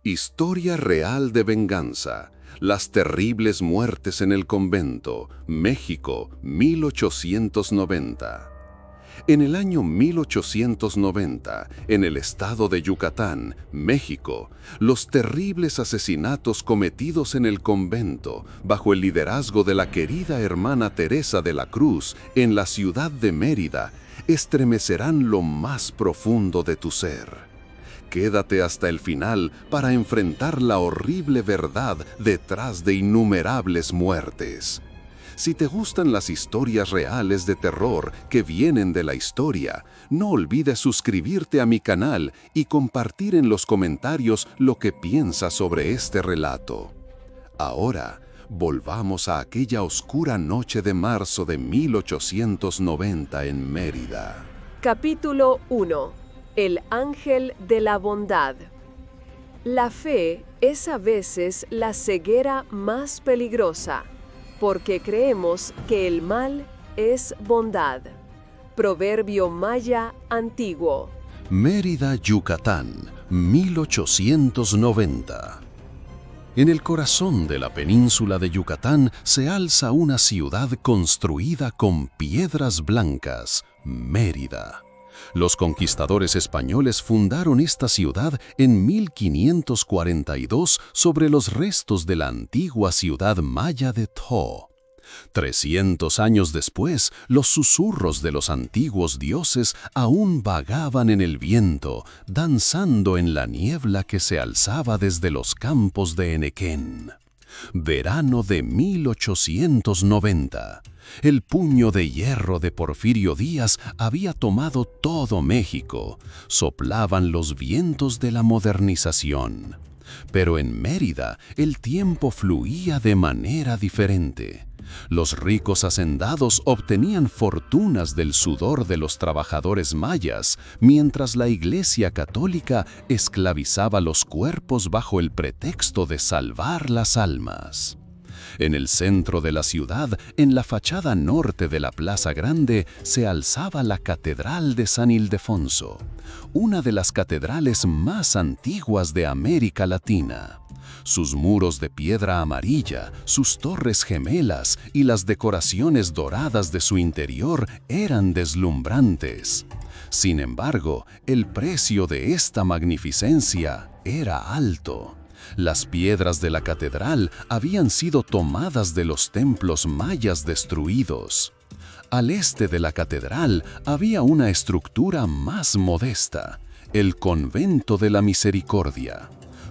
Historia real de venganza. Las terribles muertes en el convento, México, 1890. En el año 1890, en el estado de Yucatán, México, los terribles asesinatos cometidos en el convento, bajo el liderazgo de la querida hermana Teresa de la Cruz, en la ciudad de Mérida, estremecerán lo más profundo de tu ser. Quédate hasta el final para enfrentar la horrible verdad detrás de innumerables muertes. Si te gustan las historias reales de terror que vienen de la historia, no olvides suscribirte a mi canal y compartir en los comentarios lo que piensas sobre este relato. Ahora, volvamos a aquella oscura noche de marzo de 1890 en Mérida. Capítulo 1. El ángel de la bondad. La fe es a veces la ceguera más peligrosa, porque creemos que el mal es bondad. Proverbio maya antiguo. Mérida, Yucatán, 1890. En el corazón de la península de Yucatán se alza una ciudad construida con piedras blancas, Mérida. Los conquistadores españoles fundaron esta ciudad en 1542 sobre los restos de la antigua ciudad maya de Tho. 300 años después, los susurros de los antiguos dioses aún vagaban en el viento, danzando en la niebla que se alzaba desde los campos de Enequén. Verano de 1890. El puño de hierro de Porfirio Díaz había tomado todo México. Soplaban los vientos de la modernización. Pero en Mérida el tiempo fluía de manera diferente. Los ricos hacendados obtenían fortunas del sudor de los trabajadores mayas, mientras la Iglesia Católica esclavizaba los cuerpos bajo el pretexto de salvar las almas. En el centro de la ciudad, en la fachada norte de la Plaza Grande, se alzaba la Catedral de San Ildefonso, una de las catedrales más antiguas de América Latina. Sus muros de piedra amarilla, sus torres gemelas y las decoraciones doradas de su interior eran deslumbrantes. Sin embargo, el precio de esta magnificencia era alto. Las piedras de la catedral habían sido tomadas de los templos mayas destruidos. Al este de la catedral había una estructura más modesta, el Convento de la Misericordia.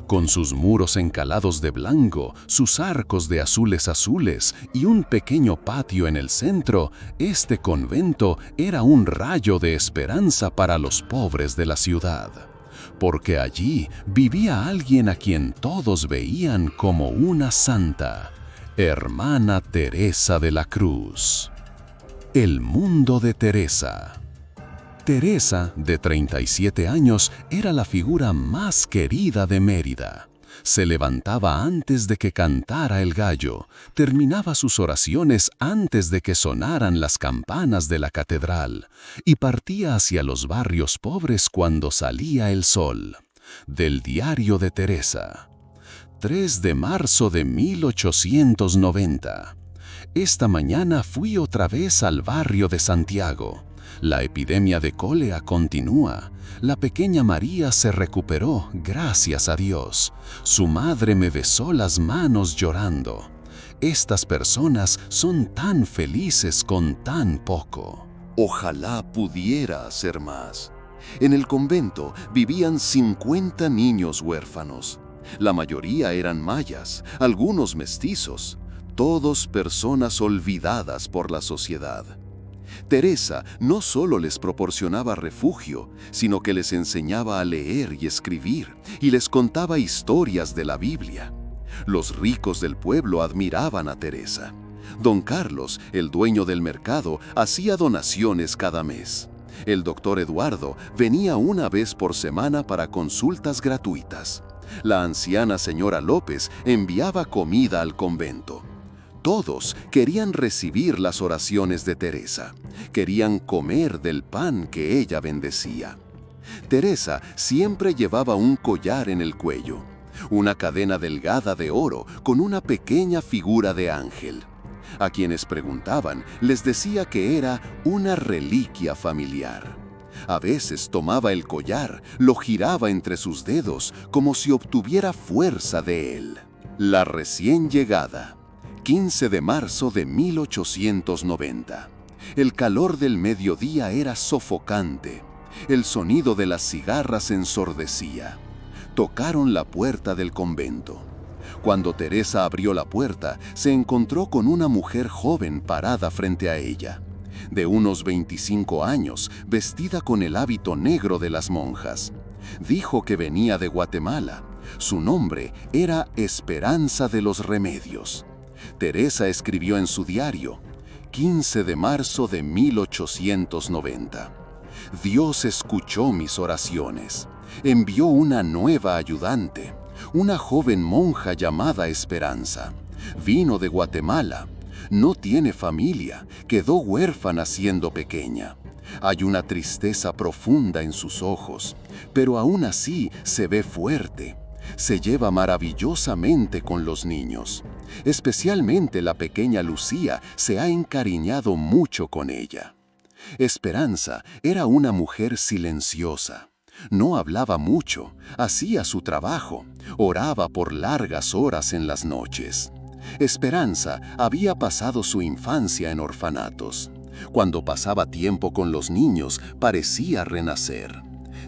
Con sus muros encalados de blanco, sus arcos de azules y un pequeño patio en el centro, este convento era un rayo de esperanza para los pobres de la ciudad. Porque allí vivía alguien a quien todos veían como una santa, Hermana Teresa de la Cruz. El mundo de Teresa. Teresa, de 37 años, era la figura más querida de Mérida. Se levantaba antes de que cantara el gallo, terminaba sus oraciones antes de que sonaran las campanas de la catedral y partía hacia los barrios pobres cuando salía el sol. Del diario de Teresa. 3 de marzo de 1890. Esta mañana fui otra vez al barrio de Santiago. La epidemia de cólera continúa. La pequeña María se recuperó, gracias a Dios. Su madre me besó las manos llorando. Estas personas son tan felices con tan poco. Ojalá pudiera hacer más. En el convento vivían 50 niños huérfanos. La mayoría eran mayas, algunos mestizos, todos personas olvidadas por la sociedad. Teresa no solo les proporcionaba refugio, sino que les enseñaba a leer y escribir, y les contaba historias de la Biblia. Los ricos del pueblo admiraban a Teresa. Don Carlos, el dueño del mercado, hacía donaciones cada mes. El doctor Eduardo venía una vez por semana para consultas gratuitas. La anciana señora López enviaba comida al convento. Todos querían recibir las oraciones de Teresa, querían comer del pan que ella bendecía. Teresa siempre llevaba un collar en el cuello. una cadena delgada de oro con una pequeña figura de ángel. A quienes preguntaban, les decía que era una reliquia familiar. A veces tomaba el collar, lo giraba entre sus dedos como si obtuviera fuerza de él. La recién llegada, 15 de marzo de 1890. El calor del mediodía era sofocante. El sonido de las cigarras ensordecía. Tocaron la puerta del convento. Cuando Teresa abrió la puerta, se encontró con una mujer joven parada frente a ella, de unos 25 años, vestida con el hábito negro de las monjas. Dijo que venía de Guatemala. Su nombre era Esperanza de los Remedios. Teresa escribió en su diario, 15 de marzo de 1890. Dios escuchó mis oraciones. Envió una nueva ayudante, una joven monja llamada Esperanza. Vino de Guatemala. No tiene familia, quedó huérfana siendo pequeña. Hay una tristeza profunda en sus ojos, pero aún así se ve fuerte. Se lleva maravillosamente con los niños. Especialmente la pequeña Lucía se ha encariñado mucho con ella. Esperanza era una mujer silenciosa. No hablaba mucho, hacía su trabajo, oraba por largas horas en las noches. Esperanza había pasado su infancia en orfanatos. Cuando pasaba tiempo con los niños, parecía renacer.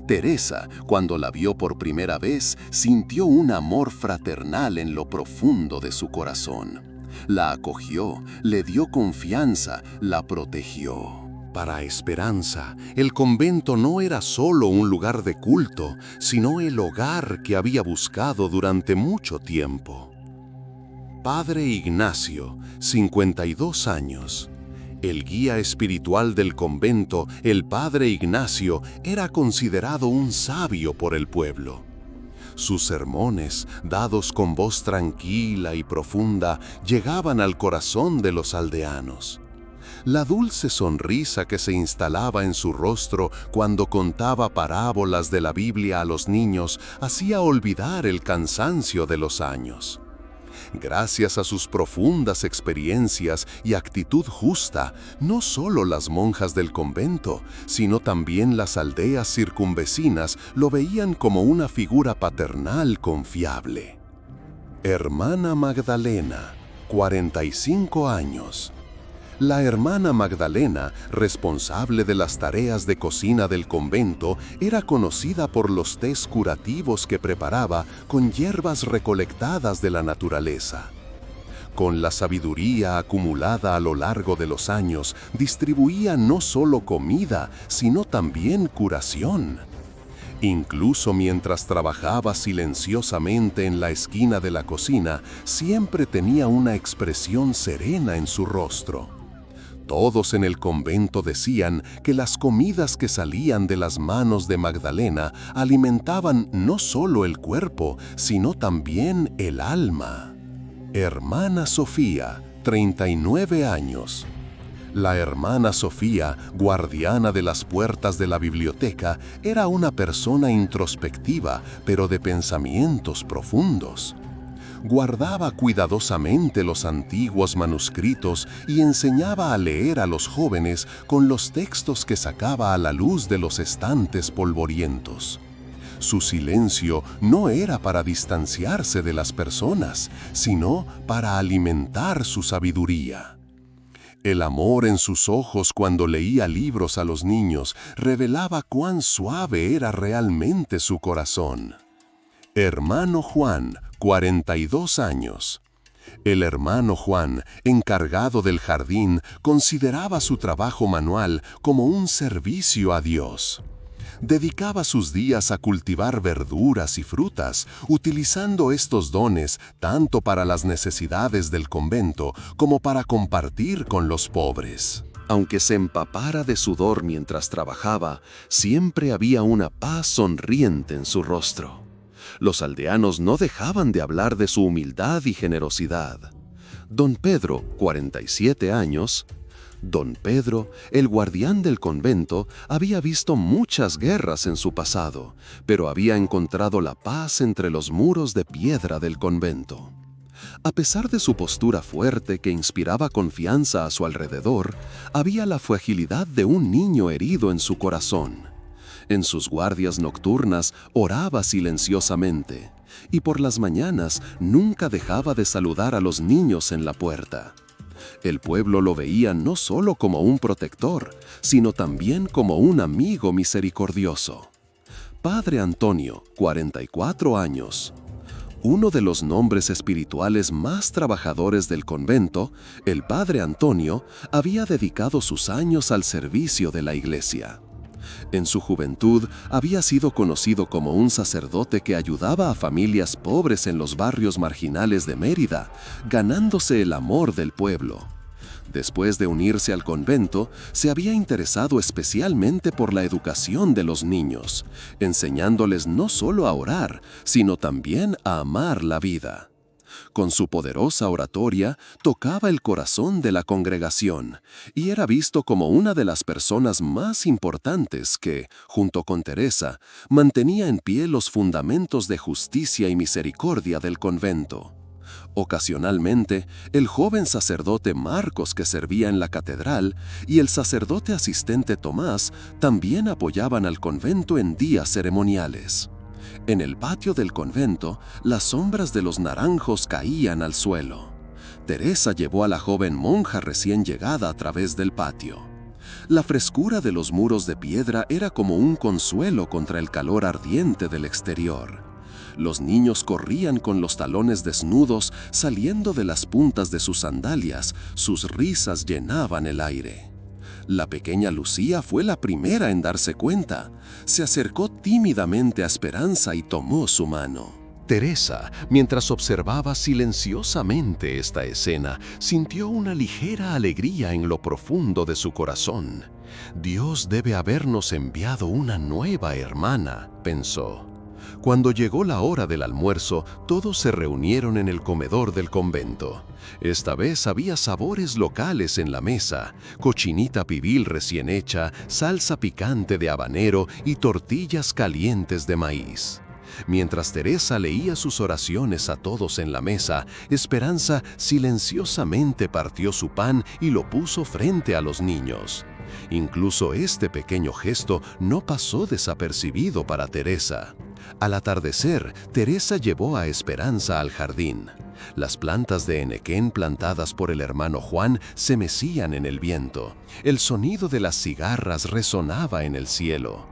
Teresa, cuando la vio por primera vez, sintió un amor fraternal en lo profundo de su corazón. La acogió, le dio confianza, la protegió. Para Esperanza, el convento no era solo un lugar de culto, sino el hogar que había buscado durante mucho tiempo. Padre Ignacio, 52 años. El guía espiritual del convento, el Padre Ignacio, era considerado un sabio por el pueblo. Sus sermones, dados con voz tranquila y profunda, llegaban al corazón de los aldeanos. La dulce sonrisa que se instalaba en su rostro cuando contaba parábolas de la Biblia a los niños hacía olvidar el cansancio de los años. Gracias a sus profundas experiencias y actitud justa, no solo las monjas del convento, sino también las aldeas circunvecinas lo veían como una figura paternal confiable. Hermana Magdalena, 45 años. La hermana Magdalena, responsable de las tareas de cocina del convento, era conocida por los tés curativos que preparaba con hierbas recolectadas de la naturaleza. Con la sabiduría acumulada a lo largo de los años, distribuía no solo comida, sino también curación. Incluso mientras trabajaba silenciosamente en la esquina de la cocina, siempre tenía una expresión serena en su rostro. Todos en el convento decían que las comidas que salían de las manos de Magdalena alimentaban no solo el cuerpo, sino también el alma. Hermana Sofía, 39 años. La hermana Sofía, guardiana de las puertas de la biblioteca, era una persona introspectiva, pero de pensamientos profundos. Guardaba cuidadosamente los antiguos manuscritos y enseñaba a leer a los jóvenes con los textos que sacaba a la luz de los estantes polvorientos. Su silencio no era para distanciarse de las personas, sino para alimentar su sabiduría. El amor en sus ojos cuando leía libros a los niños revelaba cuán suave era realmente su corazón. Hermano Juan, 42 años. El hermano Juan, encargado del jardín, consideraba su trabajo manual como un servicio a Dios. Dedicaba sus días a cultivar verduras y frutas, utilizando estos dones tanto para las necesidades del convento como para compartir con los pobres. Aunque se empapara de sudor mientras trabajaba, siempre había una paz sonriente en su rostro. Los aldeanos no dejaban de hablar de su humildad y generosidad. Don Pedro, 47 años. Don Pedro, el guardián del convento, había visto muchas guerras en su pasado, pero había encontrado la paz entre los muros de piedra del convento. A pesar de su postura fuerte que inspiraba confianza a su alrededor, había la fragilidad de un niño herido en su corazón. En sus guardias nocturnas oraba silenciosamente, y por las mañanas nunca dejaba de saludar a los niños en la puerta. El pueblo lo veía no solo como un protector, sino también como un amigo misericordioso. Padre Antonio, 44 años. Uno de los nombres espirituales más trabajadores del convento, el Padre Antonio, había dedicado sus años al servicio de la iglesia. En su juventud había sido conocido como un sacerdote que ayudaba a familias pobres en los barrios marginales de Mérida, ganándose el amor del pueblo. Después de unirse al convento, se había interesado especialmente por la educación de los niños, enseñándoles no solo a orar, sino también a amar la vida. Con su poderosa oratoria, tocaba el corazón de la congregación y era visto como una de las personas más importantes que, junto con Teresa, mantenía en pie los fundamentos de justicia y misericordia del convento. Ocasionalmente, el joven sacerdote Marcos, que servía en la catedral, y el sacerdote asistente Tomás también apoyaban al convento en días ceremoniales. En el patio del convento, las sombras de los naranjos caían al suelo. Teresa llevó a la joven monja recién llegada a través del patio. La frescura de los muros de piedra era como un consuelo contra el calor ardiente del exterior. Los niños corrían con los talones desnudos saliendo de las puntas de sus sandalias, sus risas llenaban el aire. La pequeña Lucía fue la primera en darse cuenta. Se acercó tímidamente a Esperanza y tomó su mano. Teresa, mientras observaba silenciosamente esta escena, sintió una ligera alegría en lo profundo de su corazón. Dios debe habernos enviado una nueva hermana, pensó. Cuando llegó la hora del almuerzo, todos se reunieron en el comedor del convento. Esta vez había sabores locales en la mesa: cochinita pibil recién hecha, salsa picante de habanero y tortillas calientes de maíz. Mientras Teresa leía sus oraciones a todos en la mesa, Esperanza silenciosamente partió su pan y lo puso frente a los niños. Incluso este pequeño gesto no pasó desapercibido para Teresa. Al atardecer, Teresa llevó a Esperanza al jardín. Las plantas de henequén plantadas por el hermano Juan se mecían en el viento. El sonido de las cigarras resonaba en el cielo.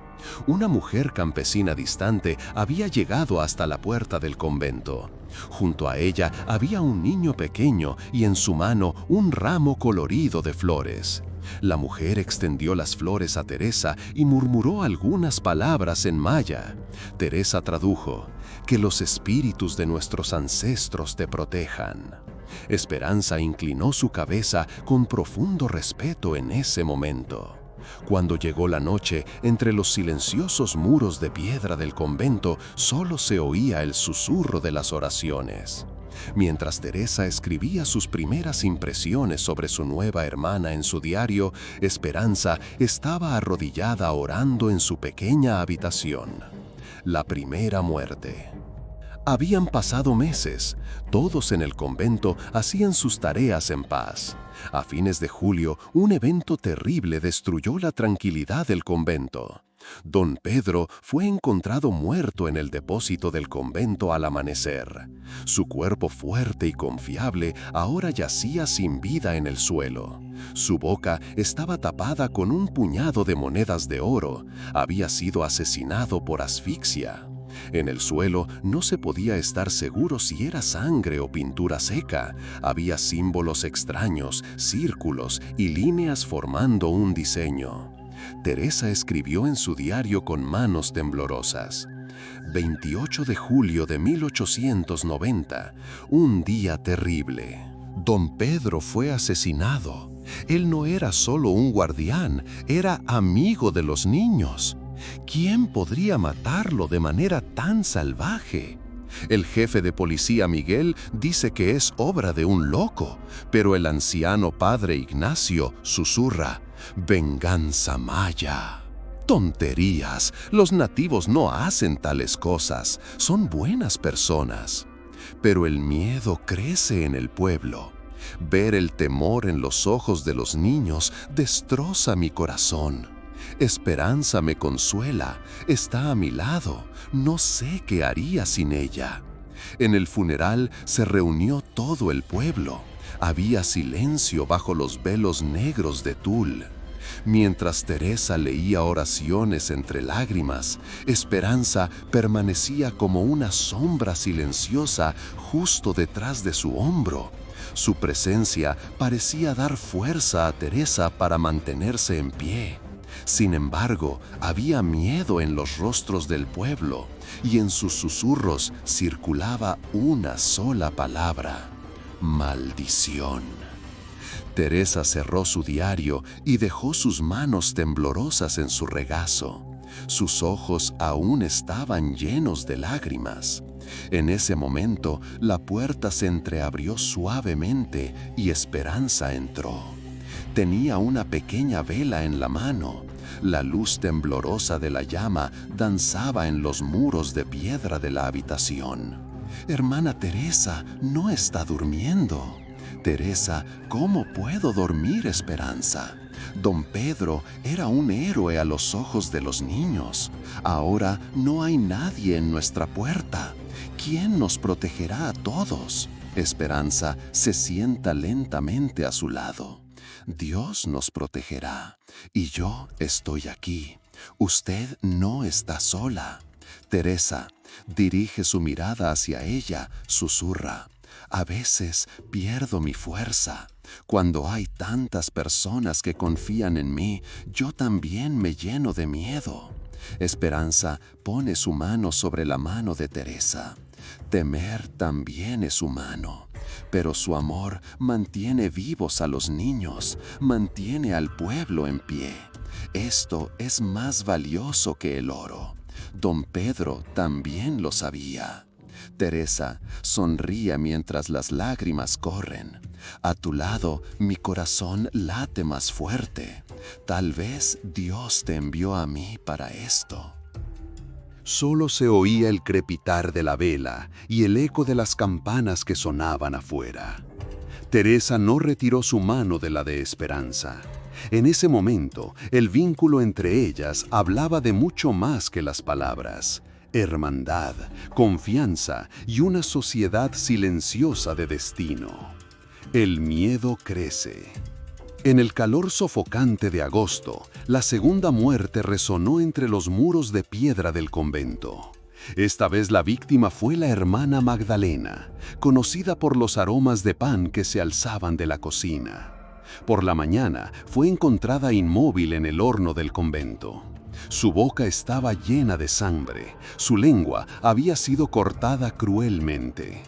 Una mujer campesina distante había llegado hasta la puerta del convento. Junto a ella había un niño pequeño y en su mano un ramo colorido de flores. La mujer extendió las flores a Teresa y murmuró algunas palabras en maya. Teresa tradujo: «Que los espíritus de nuestros ancestros te protejan». Esperanza inclinó su cabeza con profundo respeto en ese momento. Cuando llegó la noche, entre los silenciosos muros de piedra del convento solo se oía el susurro de las oraciones. Mientras Teresa escribía sus primeras impresiones sobre su nueva hermana en su diario, Esperanza estaba arrodillada orando en su pequeña habitación. La primera muerte. Habían pasado meses. Todos en el convento hacían sus tareas en paz. A fines de julio, un evento terrible destruyó la tranquilidad del convento. Don Pedro fue encontrado muerto en el depósito del convento al amanecer. Su cuerpo fuerte y confiable ahora yacía sin vida en el suelo. Su boca estaba tapada con un puñado de monedas de oro. Había sido asesinado por asfixia. En el suelo no se podía estar seguro si era sangre o pintura seca. Había símbolos extraños, círculos y líneas formando un diseño. Teresa escribió en su diario con manos temblorosas: 28 de julio de 1890, un día terrible. Don Pedro fue asesinado. Él no era solo un guardián, era amigo de los niños. ¿Quién podría matarlo de manera tan salvaje? El jefe de policía Miguel dice que es obra de un loco, pero el anciano padre Ignacio susurra: «Venganza maya». Tonterías, los nativos no hacen tales cosas, son buenas personas. Pero el miedo crece en el pueblo. Ver el temor en los ojos de los niños destroza mi corazón. Esperanza me consuela, está a mi lado, no sé qué haría sin ella. En el funeral se reunió todo el pueblo. Había silencio bajo los velos negros de tul. Mientras Teresa leía oraciones entre lágrimas, Esperanza permanecía como una sombra silenciosa justo detrás de su hombro. Su presencia parecía dar fuerza a Teresa para mantenerse en pie. Sin embargo, había miedo en los rostros del pueblo, y en sus susurros circulaba una sola palabra: maldición. Teresa cerró su diario y dejó sus manos temblorosas en su regazo. Sus ojos aún estaban llenos de lágrimas. En ese momento, la puerta se entreabrió suavemente y Esperanza entró. Tenía una pequeña vela en la mano. La luz temblorosa de la llama danzaba en los muros de piedra de la habitación. «Hermana Teresa, no está durmiendo». «Teresa, ¿cómo puedo dormir, Esperanza? Don Pedro era un héroe a los ojos de los niños. Ahora no hay nadie en nuestra puerta. ¿Quién nos protegerá a todos?» Esperanza se sienta lentamente a su lado. «Dios nos protegerá. Y yo estoy aquí. Usted no está sola». Teresa dirige su mirada hacia ella, susurra: «A veces pierdo mi fuerza. Cuando hay tantas personas que confían en mí, yo también me lleno de miedo». Esperanza pone su mano sobre la mano de Teresa. Temer también es humano, pero su amor mantiene vivos a los niños, mantiene al pueblo en pie. Esto es más valioso que el oro. Don Pedro también lo sabía. Teresa sonríe mientras las lágrimas corren. «A tu lado, mi corazón late más fuerte. Tal vez Dios te envió a mí para esto». Solo se oía el crepitar de la vela y el eco de las campanas que sonaban afuera. Teresa no retiró su mano de la de Esperanza. En ese momento, el vínculo entre ellas hablaba de mucho más que las palabras: hermandad, confianza y una sociedad silenciosa de destino. El miedo crece. En el calor sofocante de agosto, la segunda muerte resonó entre los muros de piedra del convento. Esta vez la víctima fue la hermana Magdalena, conocida por los aromas de pan que se alzaban de la cocina. Por la mañana fue encontrada inmóvil en el horno del convento. Su boca estaba llena de sangre, su lengua había sido cortada cruelmente.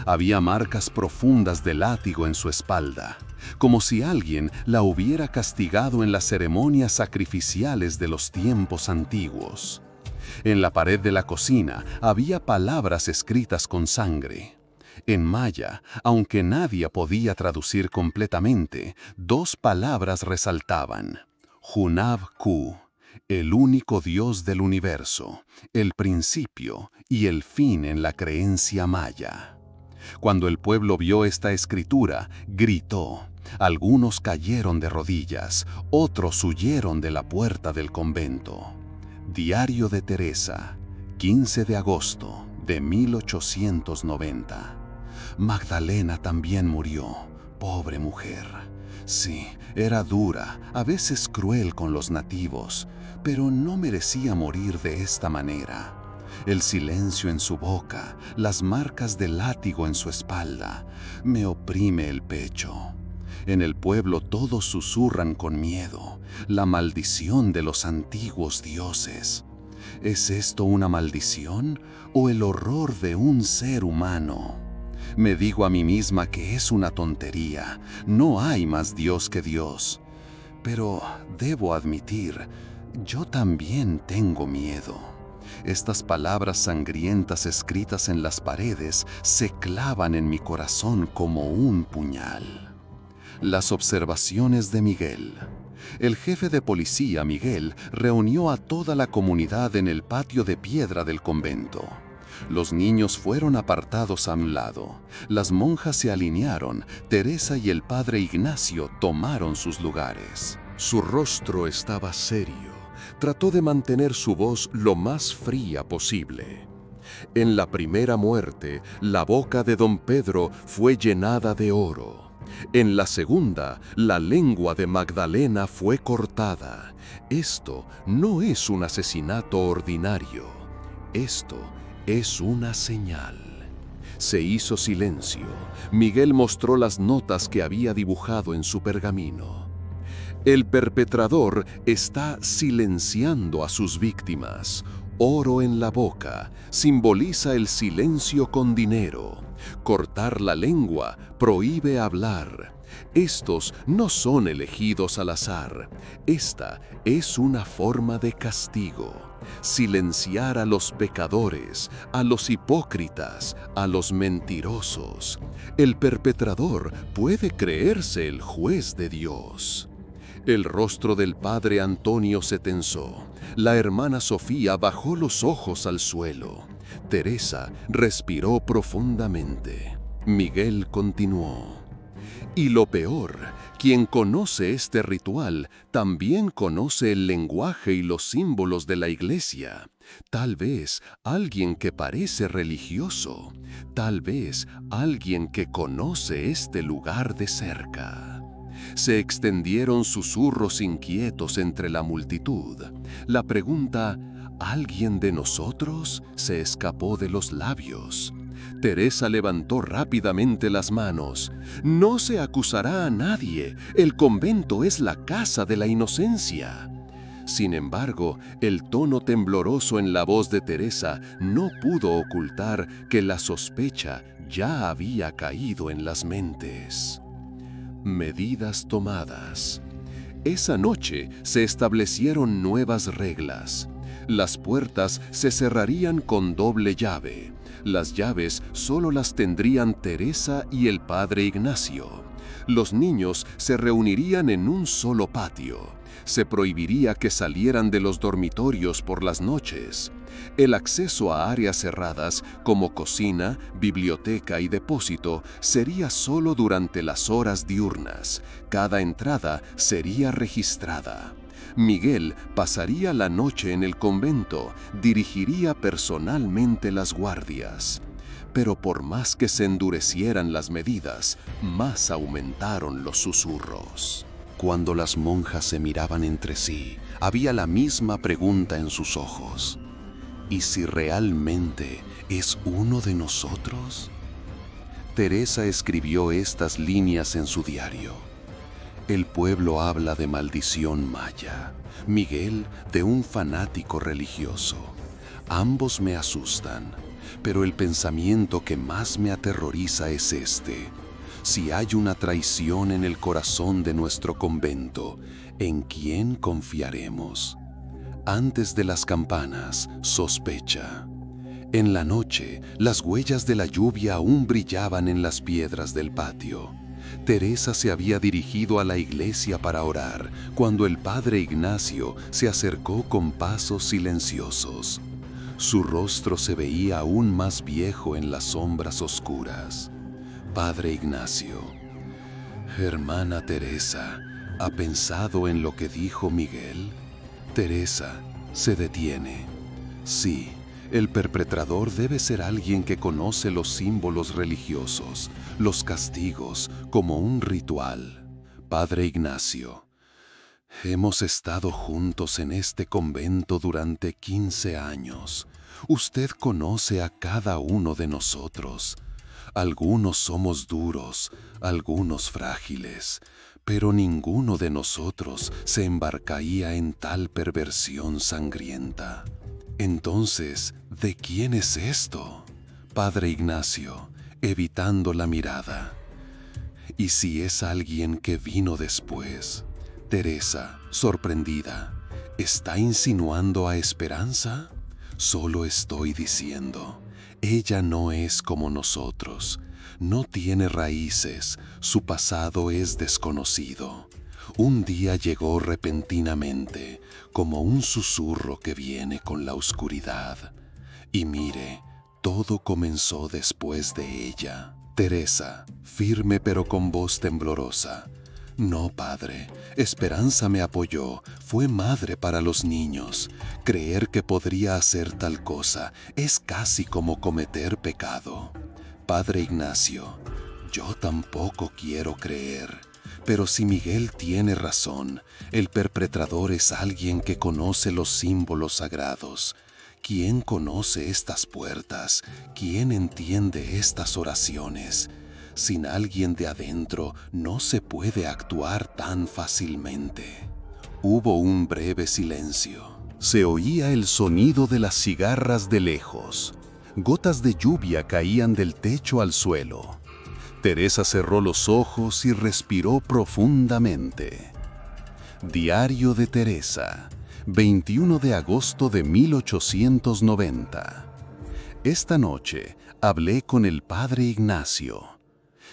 Había marcas profundas de látigo en su espalda, como si alguien la hubiera castigado en las ceremonias sacrificiales de los tiempos antiguos. En la pared de la cocina había palabras escritas con sangre. En maya, aunque nadie podía traducir completamente, dos palabras resaltaban: Hunab-Ku, el único Dios del universo, el principio y el fin en la creencia maya. Cuando el pueblo vio esta escritura, gritó. Algunos cayeron de rodillas, otros huyeron de la puerta del convento. Diario de Teresa, 15 de agosto de 1890. Magdalena también murió, pobre mujer. Sí, era dura, a veces cruel con los nativos, pero no merecía morir de esta manera. El silencio en su boca, las marcas de látigo en su espalda, me oprime el pecho. En el pueblo todos susurran con miedo, la maldición de los antiguos dioses. ¿Es esto una maldición o el horror de un ser humano? Me digo a mí misma que es una tontería, no hay más Dios que Dios. Pero debo admitir, yo también tengo miedo. Estas palabras sangrientas escritas en las paredes se clavan en mi corazón como un puñal. Las observaciones de Miguel. El jefe de policía, Miguel, reunió a toda la comunidad en el patio de piedra del convento. Los niños fueron apartados a un lado. Las monjas se alinearon. Teresa y el padre Ignacio tomaron sus lugares. Su rostro estaba serio. Trató de mantener su voz lo más fría posible. En la primera muerte, la boca de don Pedro fue llenada de oro. En la segunda, la lengua de Magdalena fue cortada. Esto no es un asesinato ordinario. Esto es una señal. Se hizo silencio. Miguel mostró las notas que había dibujado en su pergamino. El perpetrador está silenciando a sus víctimas. Oro en la boca simboliza el silencio con dinero. Cortar la lengua prohíbe hablar. Estos no son elegidos al azar. Esta es una forma de castigo. Silenciar a los pecadores, a los hipócritas, a los mentirosos. El perpetrador puede creerse el juez de Dios. El rostro del padre Antonio se tensó. La hermana Sofía bajó los ojos al suelo. Teresa respiró profundamente. Miguel continuó. Y lo peor, quien conoce este ritual también conoce el lenguaje y los símbolos de la iglesia. Tal vez alguien que parece religioso. Tal vez alguien que conoce este lugar de cerca. Se extendieron susurros inquietos entre la multitud. La pregunta, ¿alguien de nosotros?, se escapó de los labios. Teresa levantó rápidamente las manos. No se acusará a nadie. El convento es la casa de la inocencia. Sin embargo, el tono tembloroso en la voz de Teresa no pudo ocultar que la sospecha ya había caído en las mentes. Medidas tomadas. Esa noche se establecieron nuevas reglas. Las puertas se cerrarían con doble llave. Las llaves solo las tendrían Teresa y el padre Ignacio. Los niños se reunirían en un solo patio. Se prohibiría que salieran de los dormitorios por las noches. El acceso a áreas cerradas como cocina, biblioteca y depósito sería solo durante las horas diurnas. Cada entrada sería registrada. Miguel pasaría la noche en el convento, dirigiría personalmente las guardias. Pero por más que se endurecieran las medidas, más aumentaron los susurros. Cuando las monjas se miraban entre sí, había la misma pregunta en sus ojos. ¿Y si realmente es uno de nosotros? Teresa escribió estas líneas en su diario. El pueblo habla de maldición maya, Miguel de un fanático religioso. Ambos me asustan, pero el pensamiento que más me aterroriza es este. Si hay una traición en el corazón de nuestro convento, ¿en quién confiaremos? Antes de las campanas, sospecha. En la noche, las huellas de la lluvia aún brillaban en las piedras del patio. Teresa se había dirigido a la iglesia para orar cuando el padre Ignacio se acercó con pasos silenciosos. Su rostro se veía aún más viejo en las sombras oscuras. Padre Ignacio, hermana Teresa, ¿ha pensado en lo que dijo Miguel? Teresa se detiene. Sí, el perpetrador debe ser alguien que conoce los símbolos religiosos, los castigos, como un ritual. Padre Ignacio, hemos estado juntos en este convento durante 15 años. Usted conoce a cada uno de nosotros. Algunos somos duros, algunos frágiles, pero ninguno de nosotros se embarcaría en tal perversión sangrienta. Entonces, ¿de quién es esto? Padre Ignacio, evitando la mirada. ¿Y si es alguien que vino después? Teresa, sorprendida, ¿está insinuando a Esperanza? Solo estoy diciendo, ella no es como nosotros, no tiene raíces, su pasado es desconocido. Un día llegó repentinamente, como un susurro que viene con la oscuridad. Y mire, todo comenzó después de ella. Teresa, firme pero con voz temblorosa. No, padre, Esperanza me apoyó, fue madre para los niños. Creer que podría hacer tal cosa es casi como cometer pecado. Padre Ignacio, yo tampoco quiero creer. Pero si Miguel tiene razón, el perpetrador es alguien que conoce los símbolos sagrados. ¿Quién conoce estas puertas? ¿Quién entiende estas oraciones? Sin alguien de adentro no se puede actuar tan fácilmente. Hubo un breve silencio. Se oía el sonido de las cigarras de lejos. Gotas de lluvia caían del techo al suelo. Teresa cerró los ojos y respiró profundamente. Diario de Teresa, 21 de agosto de 1890. Esta noche hablé con el padre Ignacio.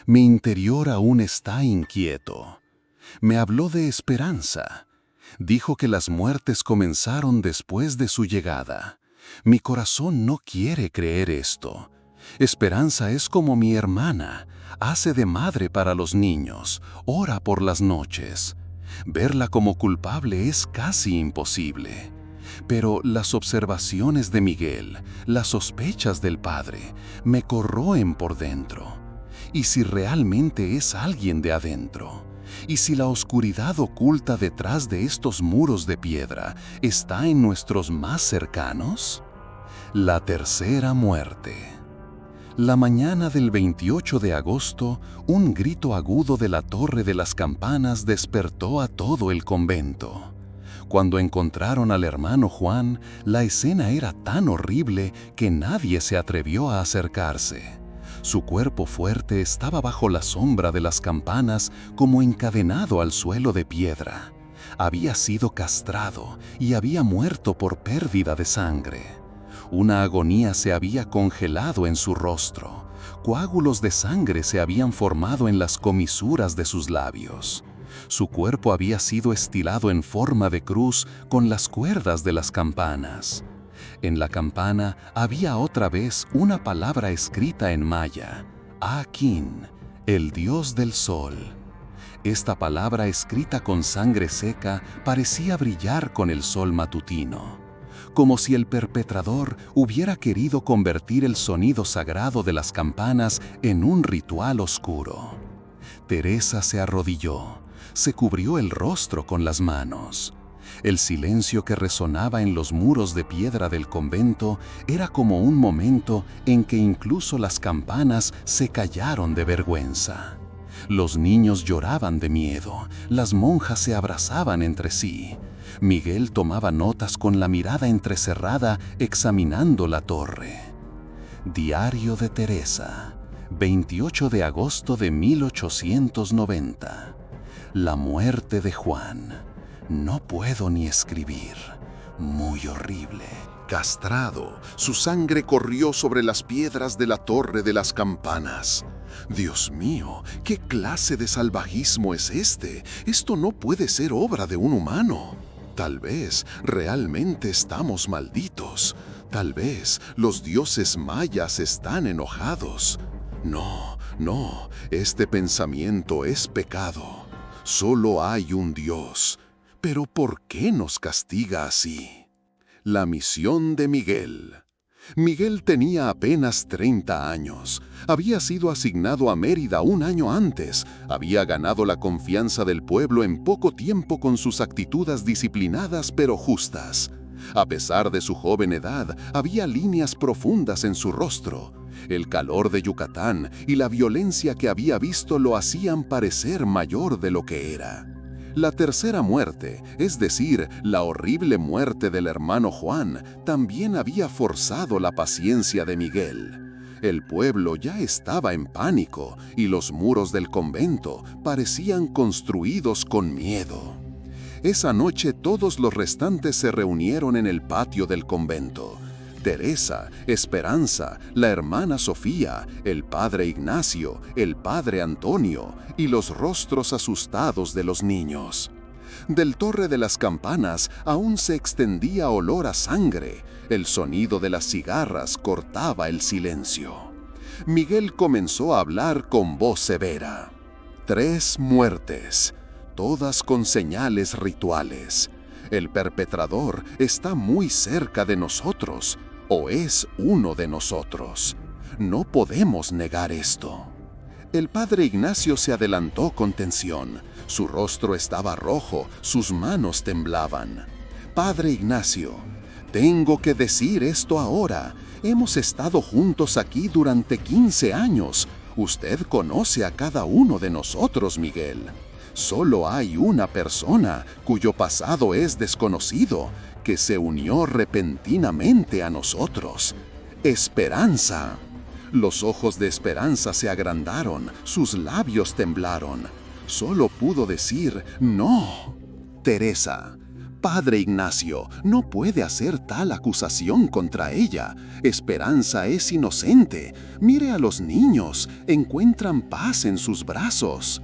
Mi interior aún está inquieto. Me habló de esperanza. Dijo que las muertes comenzaron después de su llegada. Mi corazón no quiere creer esto. Esperanza es como mi hermana. Hace de madre para los niños, ora por las noches. Verla como culpable es casi imposible. Pero las observaciones de Miguel, las sospechas del padre, me corroen por dentro. ¿Y si realmente es alguien de adentro? ¿Y si la oscuridad oculta detrás de estos muros de piedra está en nuestros más cercanos? La tercera muerte. La mañana del 28 de agosto, un grito agudo de la torre de las campanas despertó a todo el convento. Cuando encontraron al hermano Juan, la escena era tan horrible que nadie se atrevió a acercarse. Su cuerpo fuerte estaba bajo la sombra de las campanas como encadenado al suelo de piedra. Había sido castrado y había muerto por pérdida de sangre. Una agonía se había congelado en su rostro. Coágulos de sangre se habían formado en las comisuras de sus labios. Su cuerpo había sido estilado en forma de cruz con las cuerdas de las campanas. En la campana había otra vez una palabra escrita en maya: Akin, el dios del sol. Esta palabra escrita con sangre seca parecía brillar con el sol matutino, como si el perpetrador hubiera querido convertir el sonido sagrado de las campanas en un ritual oscuro. Teresa se arrodilló, se cubrió el rostro con las manos. El silencio que resonaba en los muros de piedra del convento era como un momento en que incluso las campanas se callaron de vergüenza. Los niños lloraban de miedo, las monjas se abrazaban entre sí. Miguel tomaba notas con la mirada entrecerrada, examinando la torre. Diario de Teresa, 28 de agosto de 1890. La muerte de Juan. No puedo ni escribir. Muy horrible. Castrado, su sangre corrió sobre las piedras de la torre de las campanas. Dios mío, ¿qué clase de salvajismo es este? Esto no puede ser obra de un humano. Tal vez realmente estamos malditos. Tal vez los dioses mayas están enojados. No, este pensamiento es pecado. Solo hay un Dios. Pero ¿por qué nos castiga así? La misión de Miguel. Miguel tenía apenas 30 años. Había sido asignado a Mérida un año antes. Había ganado la confianza del pueblo en poco tiempo con sus actitudes disciplinadas pero justas. A pesar de su joven edad, había líneas profundas en su rostro. El calor de Yucatán y la violencia que había visto lo hacían parecer mayor de lo que era. La tercera muerte, es decir, la horrible muerte del hermano Juan, también había forzado la paciencia de Miguel. El pueblo ya estaba en pánico y los muros del convento parecían construidos con miedo. Esa noche todos los restantes se reunieron en el patio del convento. Teresa, Esperanza, la hermana Sofía, el padre Ignacio, el padre Antonio y los rostros asustados de los niños. Del Torre de las Campanas aún se extendía olor a sangre. El sonido de las cigarras cortaba el silencio. Miguel comenzó a hablar con voz severa. 3 muertes, todas con señales rituales. El perpetrador está muy cerca de nosotros, o es uno de nosotros. No podemos negar esto. El padre Ignacio se adelantó con tensión. Su rostro estaba rojo, sus manos temblaban. Padre Ignacio, tengo que decir esto ahora. Hemos estado juntos aquí durante 15 años. Usted conoce a cada uno de nosotros, Miguel. Solo hay una persona cuyo pasado es desconocido, que se unió repentinamente a nosotros. Esperanza. Los ojos de Esperanza se agrandaron, sus labios temblaron. Solo pudo decir, no. Teresa, Padre Ignacio, no puede hacer tal acusación contra ella. Esperanza es inocente. Mire a los niños, encuentran paz en sus brazos.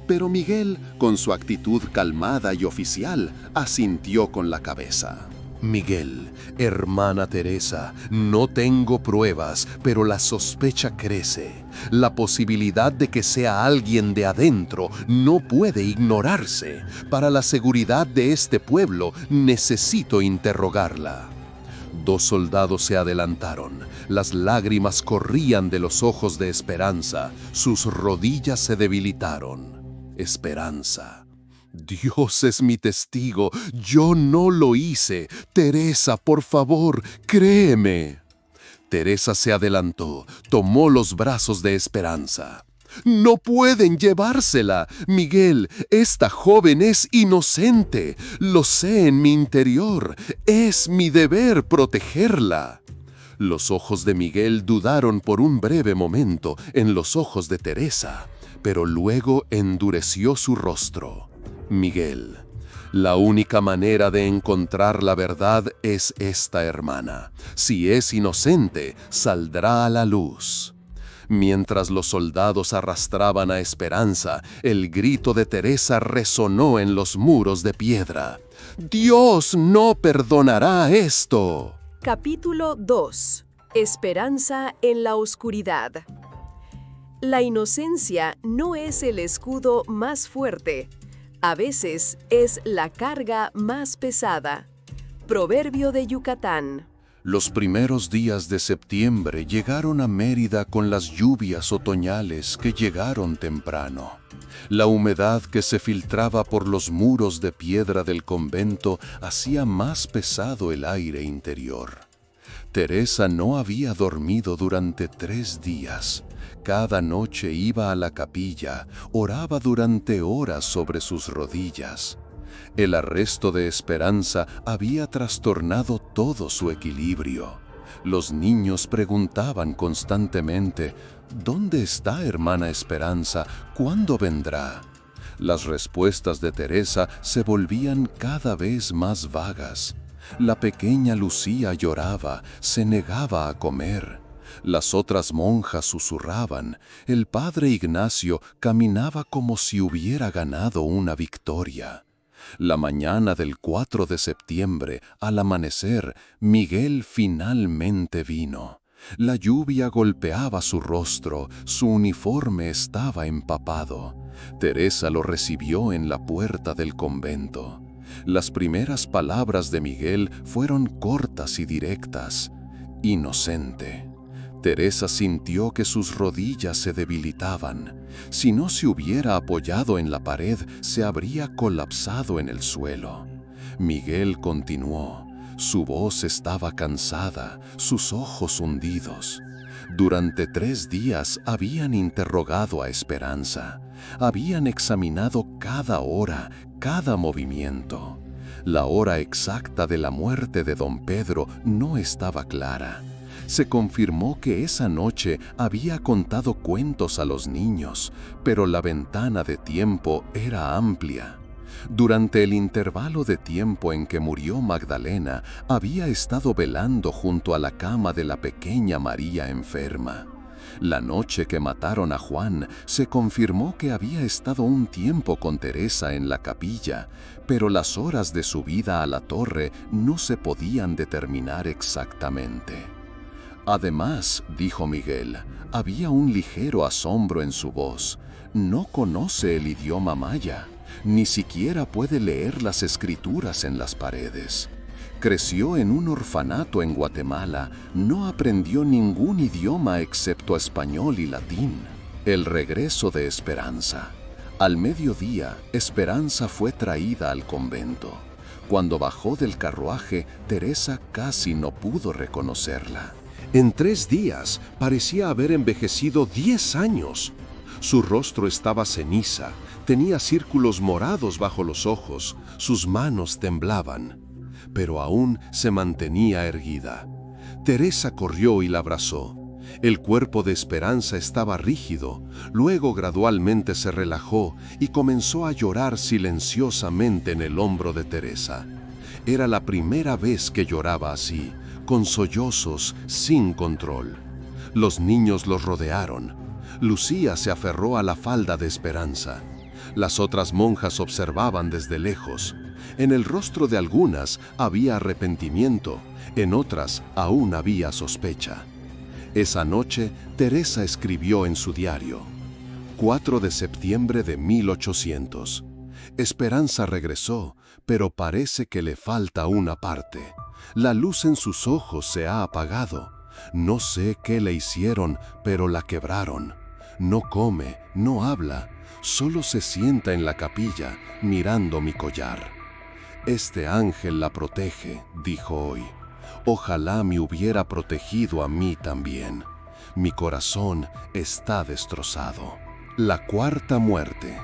Pero Miguel, con su actitud calmada y oficial, asintió con la cabeza. Miguel, hermana Teresa, no tengo pruebas, pero la sospecha crece. La posibilidad de que sea alguien de adentro no puede ignorarse. Para la seguridad de este pueblo, necesito interrogarla. 2 soldados se adelantaron. Las lágrimas corrían de los ojos de Esperanza. Sus rodillas se debilitaron. Esperanza. Dios es mi testigo, yo no lo hice. Teresa, por favor, créeme. Teresa se adelantó, tomó los brazos de Esperanza. No pueden llevársela. Miguel, esta joven es inocente. Lo sé en mi interior. Es mi deber protegerla. Los ojos de Miguel dudaron por un breve momento en los ojos de Teresa, pero luego endureció su rostro. Miguel, la única manera de encontrar la verdad es esta hermana. Si es inocente, saldrá a la luz. Mientras los soldados arrastraban a Esperanza, el grito de Teresa resonó en los muros de piedra. ¡Dios no perdonará esto! Capítulo 2. Esperanza en la oscuridad. La inocencia no es el escudo más fuerte. A veces es la carga más pesada. Proverbio de Yucatán. Los primeros días de septiembre llegaron a Mérida con las lluvias otoñales que llegaron temprano. La humedad que se filtraba por los muros de piedra del convento hacía más pesado el aire interior. Teresa no había dormido durante 3 días. Cada noche iba a la capilla, oraba durante horas sobre sus rodillas. El arresto de Esperanza había trastornado todo su equilibrio. Los niños preguntaban constantemente, ¿dónde está hermana Esperanza? ¿Cuándo vendrá? Las respuestas de Teresa se volvían cada vez más vagas. La pequeña Lucía lloraba, se negaba a comer. Las otras monjas susurraban. El padre Ignacio caminaba como si hubiera ganado una victoria. La mañana del 4 de septiembre, al amanecer, Miguel finalmente vino. La lluvia golpeaba su rostro, su uniforme estaba empapado. Teresa lo recibió en la puerta del convento. Las primeras palabras de Miguel fueron cortas y directas. Inocente. Teresa sintió que sus rodillas se debilitaban. Si no se hubiera apoyado en la pared, se habría colapsado en el suelo. Miguel continuó. Su voz estaba cansada, sus ojos hundidos. Durante 3 días habían interrogado a Esperanza. Habían examinado cada hora, cada movimiento. La hora exacta de la muerte de don Pedro no estaba clara. Se confirmó que esa noche había contado cuentos a los niños, pero la ventana de tiempo era amplia. Durante el intervalo de tiempo en que murió Magdalena, había estado velando junto a la cama de la pequeña María enferma. La noche que mataron a Juan, se confirmó que había estado un tiempo con Teresa en la capilla, pero las horas de su vida a la torre no se podían determinar exactamente. Además, dijo Miguel, había un ligero asombro en su voz. No conoce el idioma maya, ni siquiera puede leer las escrituras en las paredes. Creció en un orfanato en Guatemala, no aprendió ningún idioma excepto español y latín. El regreso de Esperanza. Al mediodía, Esperanza fue traída al convento. Cuando bajó del carruaje, Teresa casi no pudo reconocerla. En 3 días parecía haber envejecido 10 años. Su rostro estaba ceniza, tenía círculos morados bajo los ojos, sus manos temblaban, pero aún se mantenía erguida. Teresa corrió y la abrazó. El cuerpo de Esperanza estaba rígido, luego gradualmente se relajó y comenzó a llorar silenciosamente en el hombro de Teresa. Era la primera vez que lloraba así, con sollozos sin control. Los niños los rodearon. Lucía se aferró a la falda de Esperanza. Las otras monjas observaban desde lejos. En el rostro de algunas había arrepentimiento, en otras aún había sospecha. Esa noche, Teresa escribió en su diario: 4 de septiembre de 1800. Esperanza regresó, pero parece que le falta una parte. La luz en sus ojos se ha apagado. No sé qué le hicieron, pero la quebraron. No come, no habla, solo se sienta en la capilla, mirando mi collar. Este ángel la protege, dijo hoy. Ojalá me hubiera protegido a mí también. Mi corazón está destrozado. La cuarta muerte.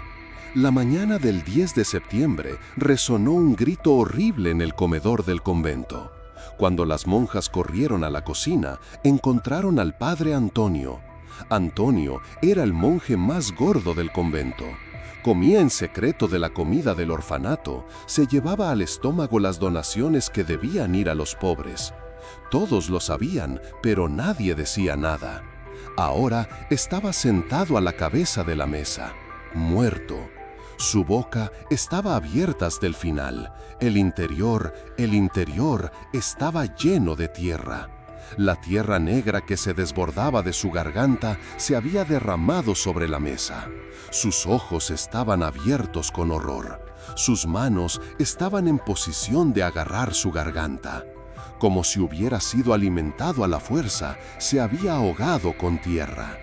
La mañana del 10 de septiembre resonó un grito horrible en el comedor del convento. Cuando las monjas corrieron a la cocina, encontraron al padre Antonio. Antonio era el monje más gordo del convento. Comía en secreto de la comida del orfanato, se llevaba al estómago las donaciones que debían ir a los pobres. Todos lo sabían, pero nadie decía nada. Ahora estaba sentado a la cabeza de la mesa, muerto. Su boca estaba abierta hasta el final. El interior estaba lleno de tierra. La tierra negra que se desbordaba de su garganta se había derramado sobre la mesa. Sus ojos estaban abiertos con horror. Sus manos estaban en posición de agarrar su garganta. Como si hubiera sido alimentado a la fuerza, se había ahogado con tierra.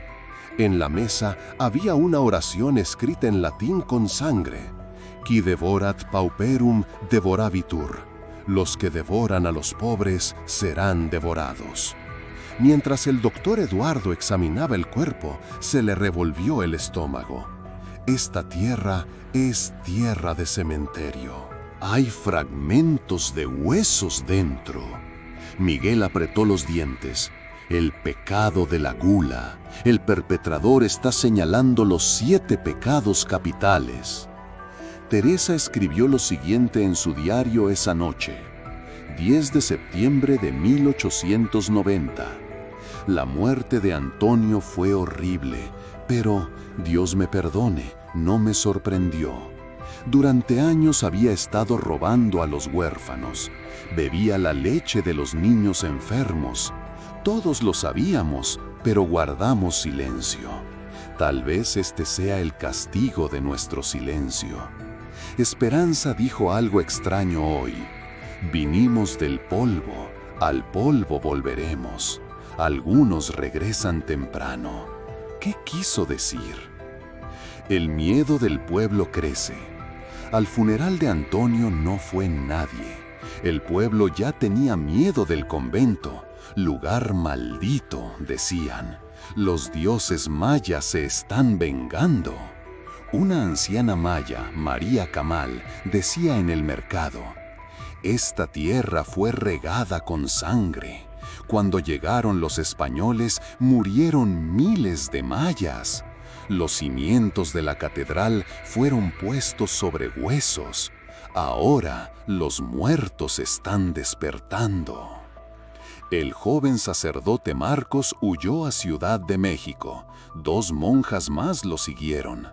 En la mesa había una oración escrita en latín con sangre: Qui devorat pauperum devorabitur. Los que devoran a los pobres serán devorados. Mientras el doctor Eduardo examinaba el cuerpo, se le revolvió el estómago. Esta tierra es tierra de cementerio. Hay fragmentos de huesos dentro. Miguel apretó los dientes. El pecado de la gula. El perpetrador está señalando los 7 pecados capitales. Teresa escribió lo siguiente en su diario esa noche: 10 de septiembre de 1890. La muerte de Antonio fue horrible, pero, Dios me perdone, no me sorprendió. Durante años había estado robando a los huérfanos. Bebía la leche de los niños enfermos. Todos lo sabíamos, pero guardamos silencio. Tal vez este sea el castigo de nuestro silencio. Esperanza dijo algo extraño hoy. Vinimos del polvo, al polvo volveremos. Algunos regresan temprano. ¿Qué quiso decir? El miedo del pueblo crece. Al funeral de Antonio no fue nadie. El pueblo ya tenía miedo del convento. Lugar maldito, decían. Los dioses mayas se están vengando. Una anciana maya, María Camal, decía en el mercado: esta tierra fue regada con sangre. Cuando llegaron los españoles, murieron miles de mayas. Los cimientos de la catedral fueron puestos sobre huesos. Ahora los muertos están despertando. El joven sacerdote Marcos huyó a Ciudad de México. 2 monjas más lo siguieron.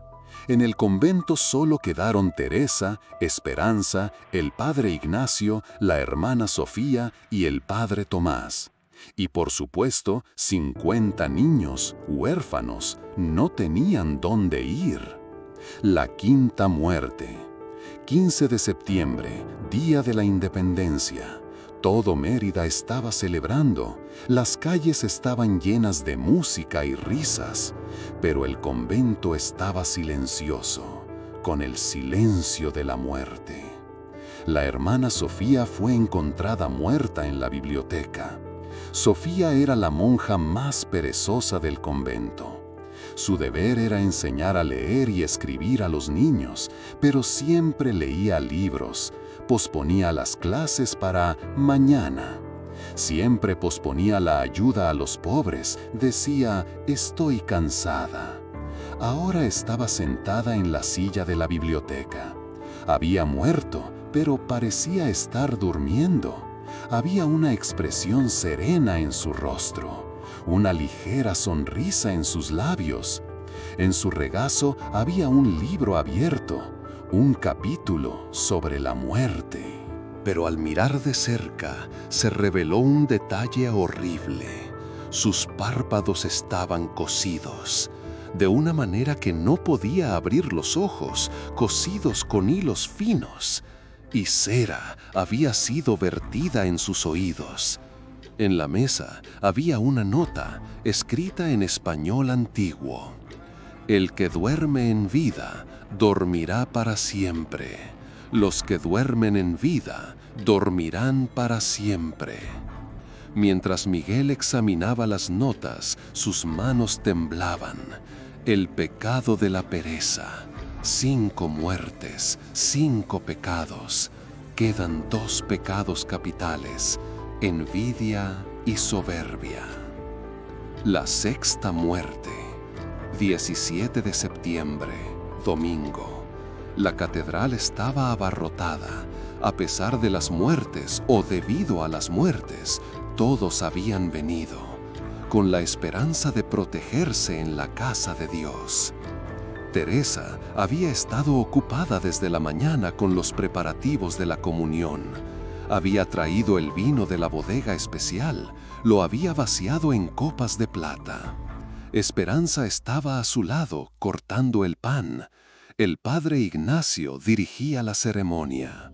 En el convento solo quedaron Teresa, Esperanza, el padre Ignacio, la hermana Sofía y el padre Tomás. Y por supuesto, 50 niños, huérfanos, no tenían dónde ir. La quinta muerte. 15 de septiembre, Día de la Independencia. Todo Mérida estaba celebrando. Las calles estaban llenas de música y risas, pero el convento estaba silencioso, con el silencio de la muerte. La hermana Sofía fue encontrada muerta en la biblioteca. Sofía era la monja más perezosa del convento. Su deber era enseñar a leer y escribir a los niños, pero siempre leía libros, posponía las clases para mañana. Siempre posponía la ayuda a los pobres, decía, estoy cansada. Ahora estaba sentada en la silla de la biblioteca. Había muerto, pero parecía estar durmiendo. Había una expresión serena en su rostro, una ligera sonrisa en sus labios. En su regazo había un libro abierto, un capítulo sobre la muerte. Pero al mirar de cerca se reveló un detalle horrible. Sus párpados estaban cosidos, de una manera que no podía abrir los ojos, cosidos con hilos finos, y cera había sido vertida en sus oídos. En la mesa había una nota escrita en español antiguo. El que duerme en vida, dormirá para siempre. Los que duermen en vida, dormirán para siempre. Mientras Miguel examinaba las notas, sus manos temblaban. El pecado de la pereza. 5 muertes, 5 pecados. Quedan 2 pecados capitales, envidia y soberbia. La sexta muerte. 17 de septiembre, domingo. La catedral estaba abarrotada. A pesar de las muertes o debido a las muertes, todos habían venido, con la esperanza de protegerse en la casa de Dios. Teresa había estado ocupada desde la mañana con los preparativos de la comunión. Había traído el vino de la bodega especial, lo había vaciado en copas de plata. Esperanza estaba a su lado, cortando el pan. El padre Ignacio dirigía la ceremonia.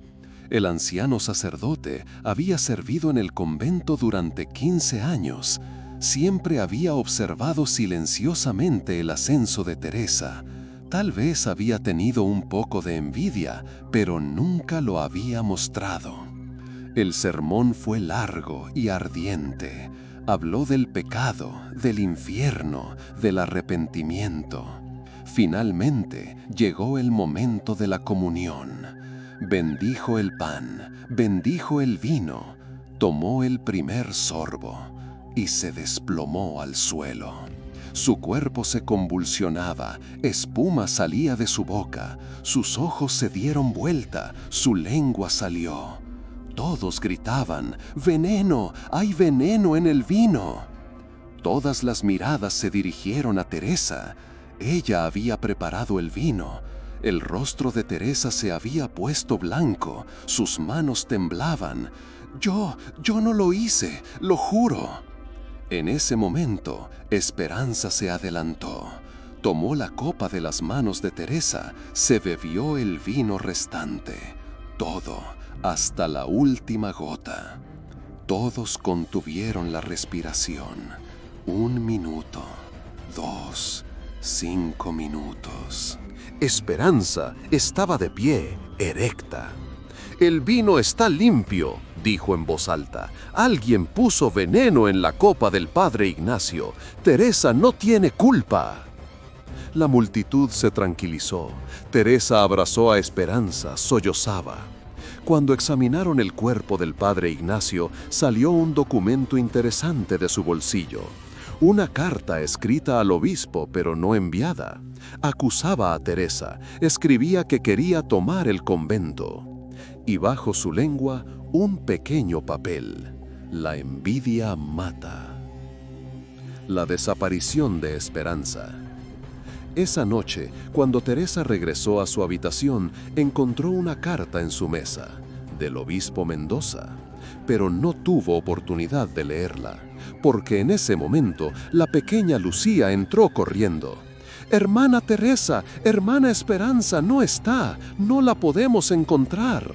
El anciano sacerdote había servido en el convento durante 15 años. Siempre había observado silenciosamente el ascenso de Teresa. Tal vez había tenido un poco de envidia, pero nunca lo había mostrado. El sermón fue largo y ardiente. Habló del pecado, del infierno, del arrepentimiento. Finalmente llegó el momento de la comunión. Bendijo el pan, bendijo el vino, tomó el primer sorbo y se desplomó al suelo. Su cuerpo se convulsionaba, espuma salía de su boca, sus ojos se dieron vuelta, su lengua salió. Todos gritaban, ¡veneno! ¡Hay veneno en el vino! Todas las miradas se dirigieron a Teresa. Ella había preparado el vino. El rostro de Teresa se había puesto blanco, sus manos temblaban. Yo no lo hice, lo juro. En ese momento, Esperanza se adelantó. Tomó la copa de las manos de Teresa, se bebió el vino restante. Todo, hasta la última gota. Todos contuvieron la respiración. 1 minuto, 2, 5 minutos. Esperanza estaba de pie, erecta. «El vino está limpio», dijo en voz alta. «Alguien puso veneno en la copa del padre Ignacio. Teresa no tiene culpa». La multitud se tranquilizó. Teresa abrazó a Esperanza, sollozaba. Cuando examinaron el cuerpo del padre Ignacio, salió un documento interesante de su bolsillo. Una carta escrita al obispo pero no enviada. Acusaba a Teresa, escribía que quería tomar el convento. Y bajo su lengua, un pequeño papel. La envidia mata. La desaparición de Esperanza. Esa noche, cuando Teresa regresó a su habitación, encontró una carta en su mesa, del obispo Mendoza, pero no tuvo oportunidad de leerla, porque en ese momento la pequeña Lucía entró corriendo. «Hermana Teresa, hermana Esperanza, no está, no la podemos encontrar».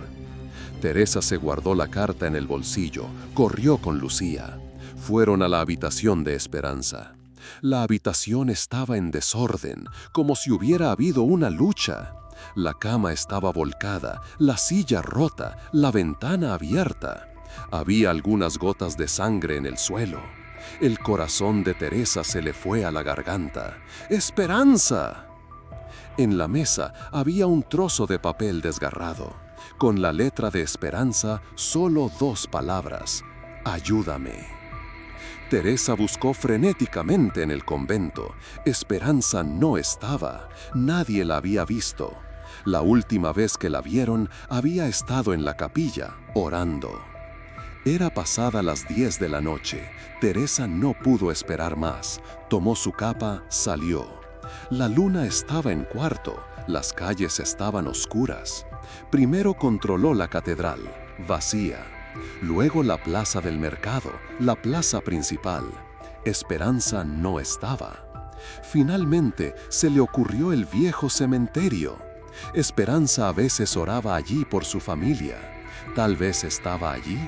Teresa se guardó la carta en el bolsillo, corrió con Lucía. Fueron a la habitación de Esperanza. La habitación estaba en desorden, como si hubiera habido una lucha. La cama estaba volcada, la silla rota, la ventana abierta. Había algunas gotas de sangre en el suelo. El corazón de Teresa se le fue a la garganta. ¡Esperanza! En la mesa había un trozo de papel desgarrado. Con la letra de Esperanza, solo 2 palabras: «Ayúdame». Teresa buscó frenéticamente en el convento. Esperanza no estaba. Nadie la había visto. La última vez que la vieron, había estado en la capilla, orando. Era pasada las 10 de la noche. Teresa no pudo esperar más. Tomó su capa, salió. La luna estaba en cuarto. Las calles estaban oscuras. Primero controló la catedral, vacía. Luego la plaza del mercado, la plaza principal. Esperanza no estaba. Finalmente se le ocurrió el viejo cementerio. Esperanza a veces oraba allí por su familia. Tal vez estaba allí.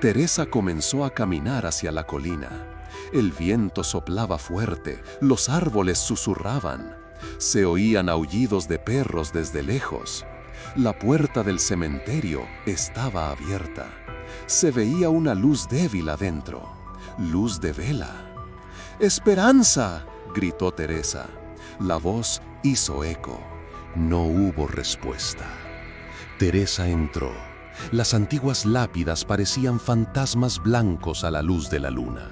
Teresa comenzó a caminar hacia la colina. El viento soplaba fuerte, los árboles susurraban. Se oían aullidos de perros desde lejos. La puerta del cementerio estaba abierta. Se veía una luz débil adentro, luz de vela. «¡Esperanza!», gritó Teresa. La voz hizo eco. No hubo respuesta. Teresa entró. Las antiguas lápidas parecían fantasmas blancos a la luz de la luna.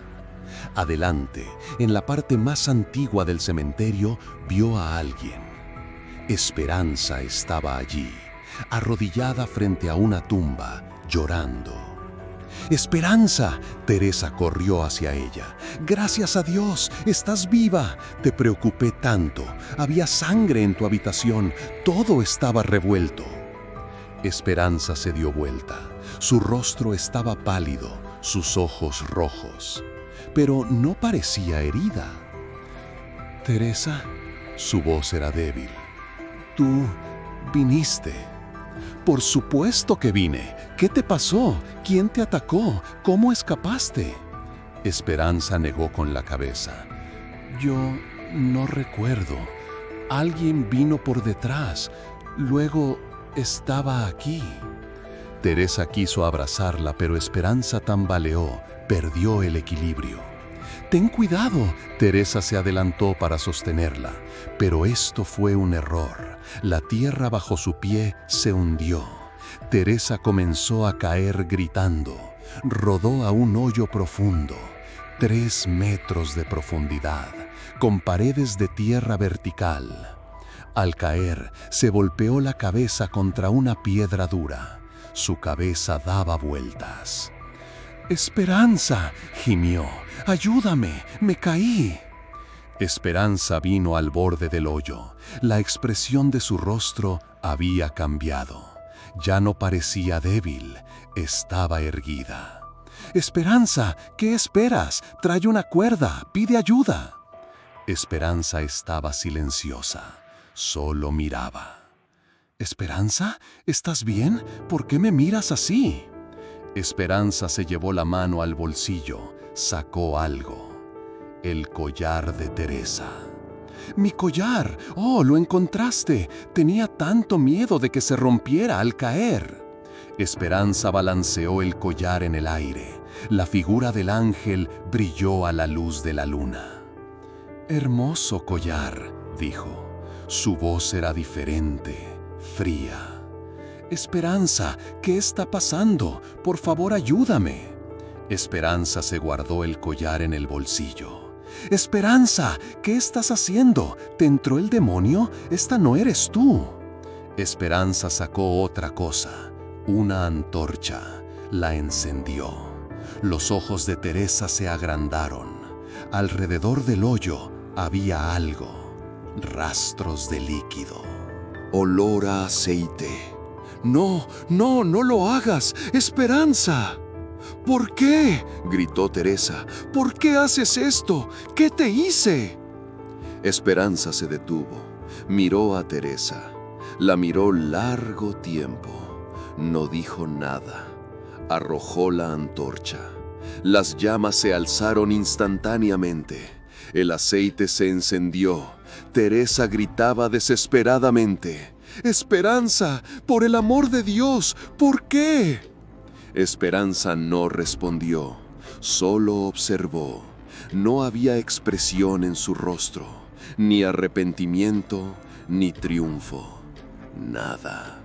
Adelante, en la parte más antigua del cementerio, vio a alguien. Esperanza estaba allí, arrodillada frente a una tumba, llorando. «¡Esperanza!», Teresa corrió hacia ella. «Gracias a Dios, estás viva. Te preocupé tanto. Había sangre en tu habitación. Todo estaba revuelto». Esperanza se dio vuelta. Su rostro estaba pálido, sus ojos rojos, pero no parecía herida. «Teresa», su voz era débil. «¿Tú viniste?» «Por supuesto que vine. ¿Qué te pasó? ¿Quién te atacó? ¿Cómo escapaste?» Esperanza negó con la cabeza. «Yo no recuerdo. Alguien vino por detrás. Luego estaba aquí». Teresa quiso abrazarla, pero Esperanza tambaleó, perdió el equilibrio. «Ten cuidado», Teresa se adelantó para sostenerla, pero esto fue un error. La tierra bajo su pie se hundió. Teresa comenzó a caer gritando. Rodó a un hoyo profundo, 3 metros de profundidad, con paredes de tierra vertical. Al caer, se golpeó la cabeza contra una piedra dura. Su cabeza daba vueltas. «¡Esperanza!», gimió. «¡Ayúdame! ¡Me caí!». Esperanza vino al borde del hoyo. La expresión de su rostro había cambiado. Ya no parecía débil, estaba erguida. «Esperanza, ¿qué esperas? Trae una cuerda, pide ayuda». Esperanza estaba silenciosa, solo miraba. «Esperanza, ¿estás bien? ¿Por qué me miras así?». Esperanza se llevó la mano al bolsillo, sacó algo. El collar de Teresa. «¡Mi collar! ¡Oh, lo encontraste! Tenía tanto miedo de que se rompiera al caer». Esperanza balanceó el collar en el aire. La figura del ángel brilló a la luz de la luna. «Hermoso collar», dijo. Su voz era diferente, fría. «Esperanza, ¿qué está pasando? Por favor, ayúdame». Esperanza se guardó el collar en el bolsillo. Esperanza, ¿qué estás haciendo? ¿Te entró el demonio? Esta no eres tú. Esperanza sacó otra cosa, una antorcha. La encendió. Los ojos de Teresa se agrandaron. Alrededor del hoyo había algo, rastros de líquido. Olor a aceite. No, no, no lo hagas, Esperanza. ¿Por qué?, gritó Teresa. ¿Por qué haces esto? ¿Qué te hice? Esperanza se detuvo. Miró a Teresa. La miró largo tiempo. No dijo nada. Arrojó la antorcha. Las llamas se alzaron instantáneamente. El aceite se encendió. Teresa gritaba desesperadamente: ¡Esperanza! ¡Por el amor de Dios! ¿Por qué? Esperanza no respondió, solo observó. No había expresión en su rostro, ni arrepentimiento, ni triunfo. Nada.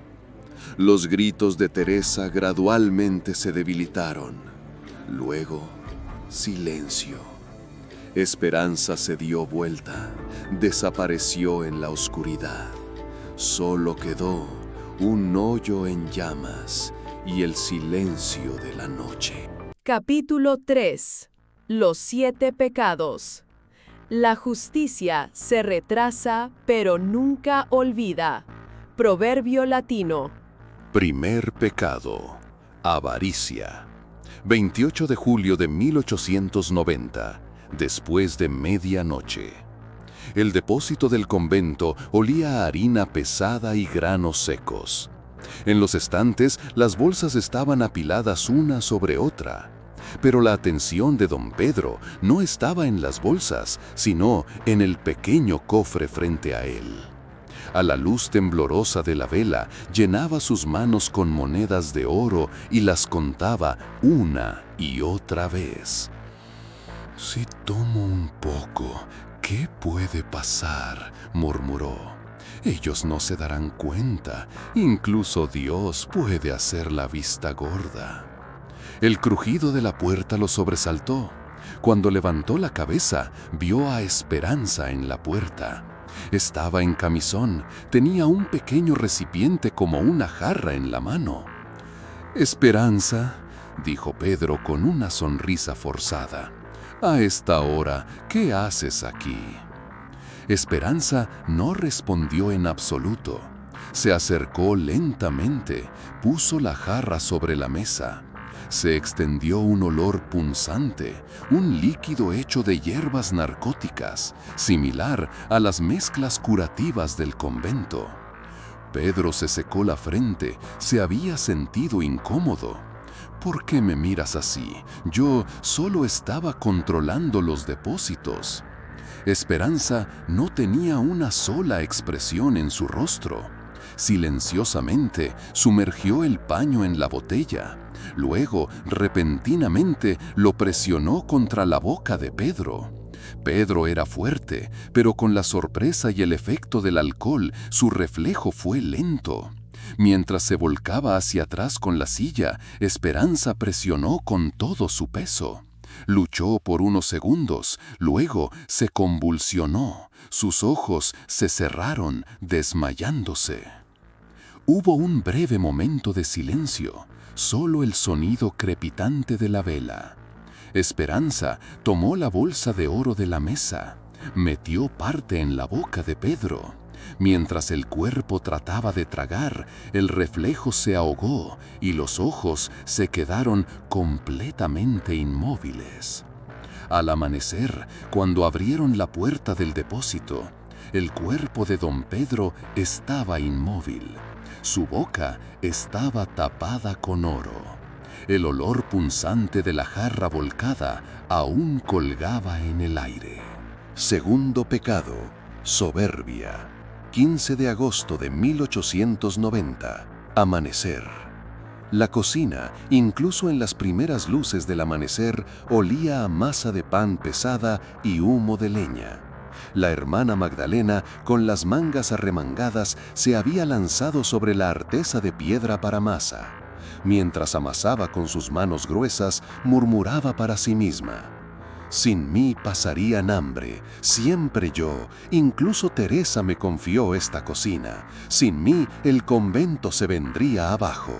Los gritos de Teresa gradualmente se debilitaron. Luego, silencio. Esperanza se dio vuelta, desapareció en la oscuridad. Solo quedó un hoyo en llamas y el silencio de la noche. Capítulo 3. Los 7 pecados. La justicia se retrasa, pero nunca olvida. Proverbio latino. Primer pecado: avaricia. 28 de julio de 1890, después de medianoche. El depósito del convento olía a harina pesada y granos secos. En los estantes, las bolsas estaban apiladas una sobre otra. Pero la atención de don Pedro no estaba en las bolsas, sino en el pequeño cofre frente a él. A la luz temblorosa de la vela, llenaba sus manos con monedas de oro y las contaba una y otra vez. «Si tomo un poco, ¿qué puede pasar?», murmuró. «Ellos no se darán cuenta. Incluso Dios puede hacer la vista gorda». El crujido de la puerta lo sobresaltó. Cuando levantó la cabeza, vio a Esperanza en la puerta. Estaba en camisón, tenía un pequeño recipiente como una jarra en la mano. «Esperanza», dijo Pedro con una sonrisa forzada, «a esta hora, ¿qué haces aquí?». Esperanza no respondió en absoluto. Se acercó lentamente, puso la jarra sobre la mesa. Se extendió un olor punzante, un líquido hecho de hierbas narcóticas, similar a las mezclas curativas del convento. Pedro se secó la frente, se había sentido incómodo. «¿Por qué me miras así? Yo solo estaba controlando los depósitos». Esperanza no tenía una sola expresión en su rostro. Silenciosamente sumergió el paño en la botella. Luego, repentinamente, lo presionó contra la boca de Pedro. Pedro era fuerte, pero con la sorpresa y el efecto del alcohol, su reflejo fue lento. Mientras se volcaba hacia atrás con la silla, Esperanza presionó con todo su peso. Luchó por unos segundos, luego se convulsionó. Sus ojos se cerraron, desmayándose. Hubo un breve momento de silencio, solo el sonido crepitante de la vela. Esperanza tomó la bolsa de oro de la mesa, metió parte en la boca de Pedro. Mientras el cuerpo trataba de tragar, el reflejo se ahogó y los ojos se quedaron completamente inmóviles. Al amanecer, cuando abrieron la puerta del depósito, el cuerpo de don Pedro estaba inmóvil. Su boca estaba tapada con oro. El olor punzante de la jarra volcada aún colgaba en el aire. Segundo pecado: soberbia. 15 de agosto de 1890. Amanecer. La cocina, incluso en las primeras luces del amanecer, olía a masa de pan pesada y humo de leña. La hermana Magdalena, con las mangas arremangadas, se había lanzado sobre la artesa de piedra para masa. Mientras amasaba con sus manos gruesas, murmuraba para sí misma: Sin mí pasarían hambre, siempre yo, incluso Teresa me confió esta cocina. Sin mí el convento se vendría abajo.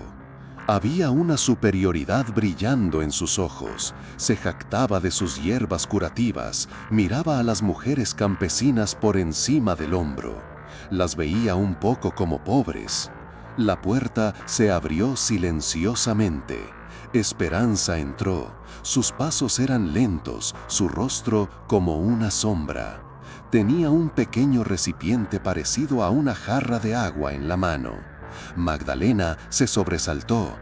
Había una superioridad brillando en sus ojos, se jactaba de sus hierbas curativas, miraba a las mujeres campesinas por encima del hombro. Las veía un poco como pobres. La puerta se abrió silenciosamente. Esperanza entró. Sus pasos eran lentos, su rostro como una sombra. Tenía un pequeño recipiente parecido a una jarra de agua en la mano. Magdalena se sobresaltó.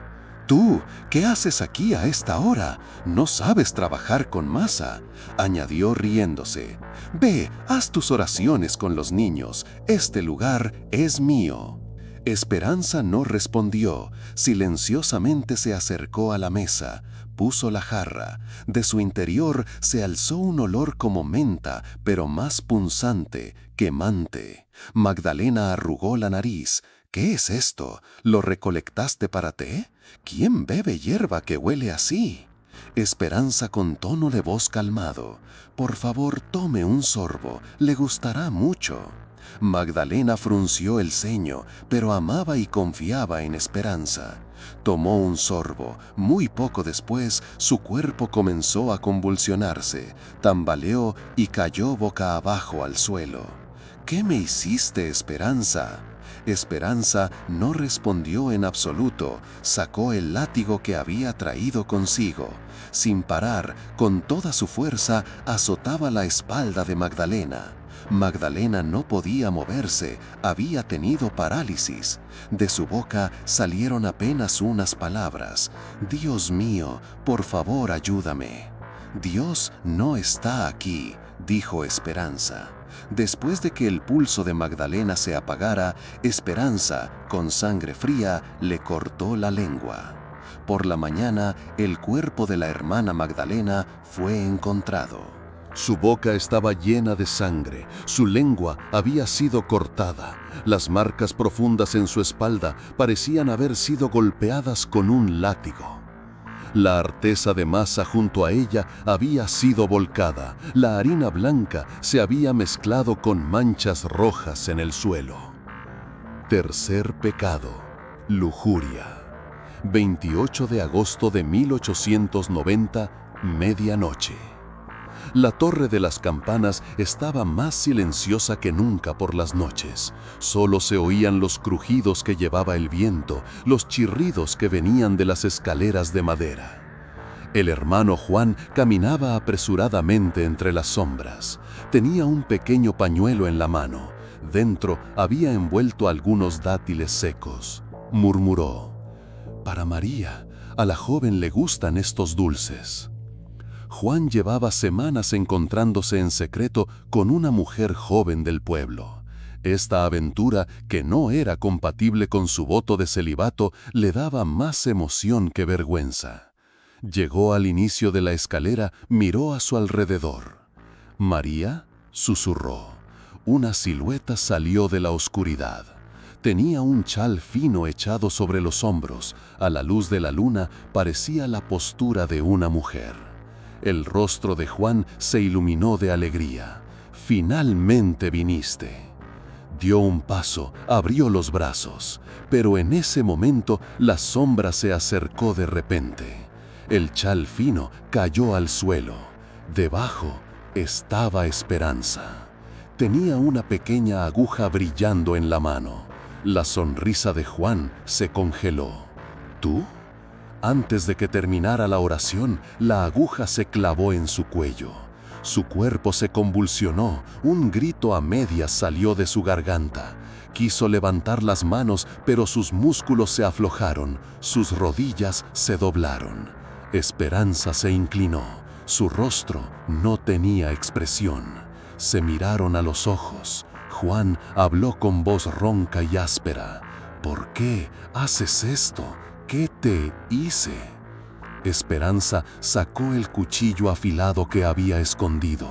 «Tú, ¿qué haces aquí a esta hora? No sabes trabajar con masa», añadió riéndose. «Ve, haz tus oraciones con los niños. Este lugar es mío». Esperanza no respondió. Silenciosamente se acercó a la mesa, puso la jarra. De su interior se alzó un olor como menta, pero más punzante, quemante. Magdalena arrugó la nariz. «¿Qué es esto? ¿Lo recolectaste para té? ¿Quién bebe hierba que huele así?» Esperanza con tono de voz calmado. «Por favor, tome un sorbo, le gustará mucho». Magdalena frunció el ceño, pero amaba y confiaba en Esperanza. Tomó un sorbo. Muy poco después, su cuerpo comenzó a convulsionarse, tambaleó y cayó boca abajo al suelo. «¿Qué me hiciste, Esperanza?» Esperanza no respondió en absoluto. Sacó el látigo que había traído consigo. Sin parar, con toda su fuerza, azotaba la espalda de Magdalena. Magdalena no podía moverse, había tenido parálisis. De su boca salieron apenas unas palabras. «Dios mío, por favor, ayúdame». «Dios no está aquí», dijo Esperanza. Después de que el pulso de Magdalena se apagara, Esperanza, con sangre fría, le cortó la lengua. Por la mañana, el cuerpo de la hermana Magdalena fue encontrado. Su boca estaba llena de sangre, su lengua había sido cortada. Las marcas profundas en su espalda parecían haber sido golpeadas con un látigo. La artesa de masa junto a ella había sido volcada. La harina blanca se había mezclado con manchas rojas en el suelo. Tercer pecado: lujuria. 28 de agosto de 1890, medianoche. La torre de las campanas estaba más silenciosa que nunca por las noches. Solo se oían los crujidos que llevaba el viento, los chirridos que venían de las escaleras de madera. El hermano Juan caminaba apresuradamente entre las sombras. Tenía un pequeño pañuelo en la mano. Dentro había envuelto algunos dátiles secos. Murmuró: «Para María, a la joven le gustan estos dulces». Juan llevaba semanas encontrándose en secreto con una mujer joven del pueblo. Esta aventura, que no era compatible con su voto de celibato, le daba más emoción que vergüenza. Llegó al inicio de la escalera, miró a su alrededor. «María», susurró. Una silueta salió de la oscuridad. Tenía un chal fino echado sobre los hombros. A la luz de la luna parecía la postura de una mujer. El rostro de Juan se iluminó de alegría. «Finalmente viniste». Dio un paso, abrió los brazos, pero en ese momento la sombra se acercó de repente. El chal fino cayó al suelo. Debajo estaba Esperanza. Tenía una pequeña aguja brillando en la mano. La sonrisa de Juan se congeló. «¿Tú?». Antes de que terminara la oración, la aguja se clavó en su cuello. Su cuerpo se convulsionó, un grito a medias salió de su garganta. Quiso levantar las manos, pero sus músculos se aflojaron, sus rodillas se doblaron. Esperanza se inclinó, su rostro no tenía expresión. Se miraron a los ojos. Juan habló con voz ronca y áspera: «¿Por qué haces esto? ¿Qué te hice?». Esperanza sacó el cuchillo afilado que había escondido.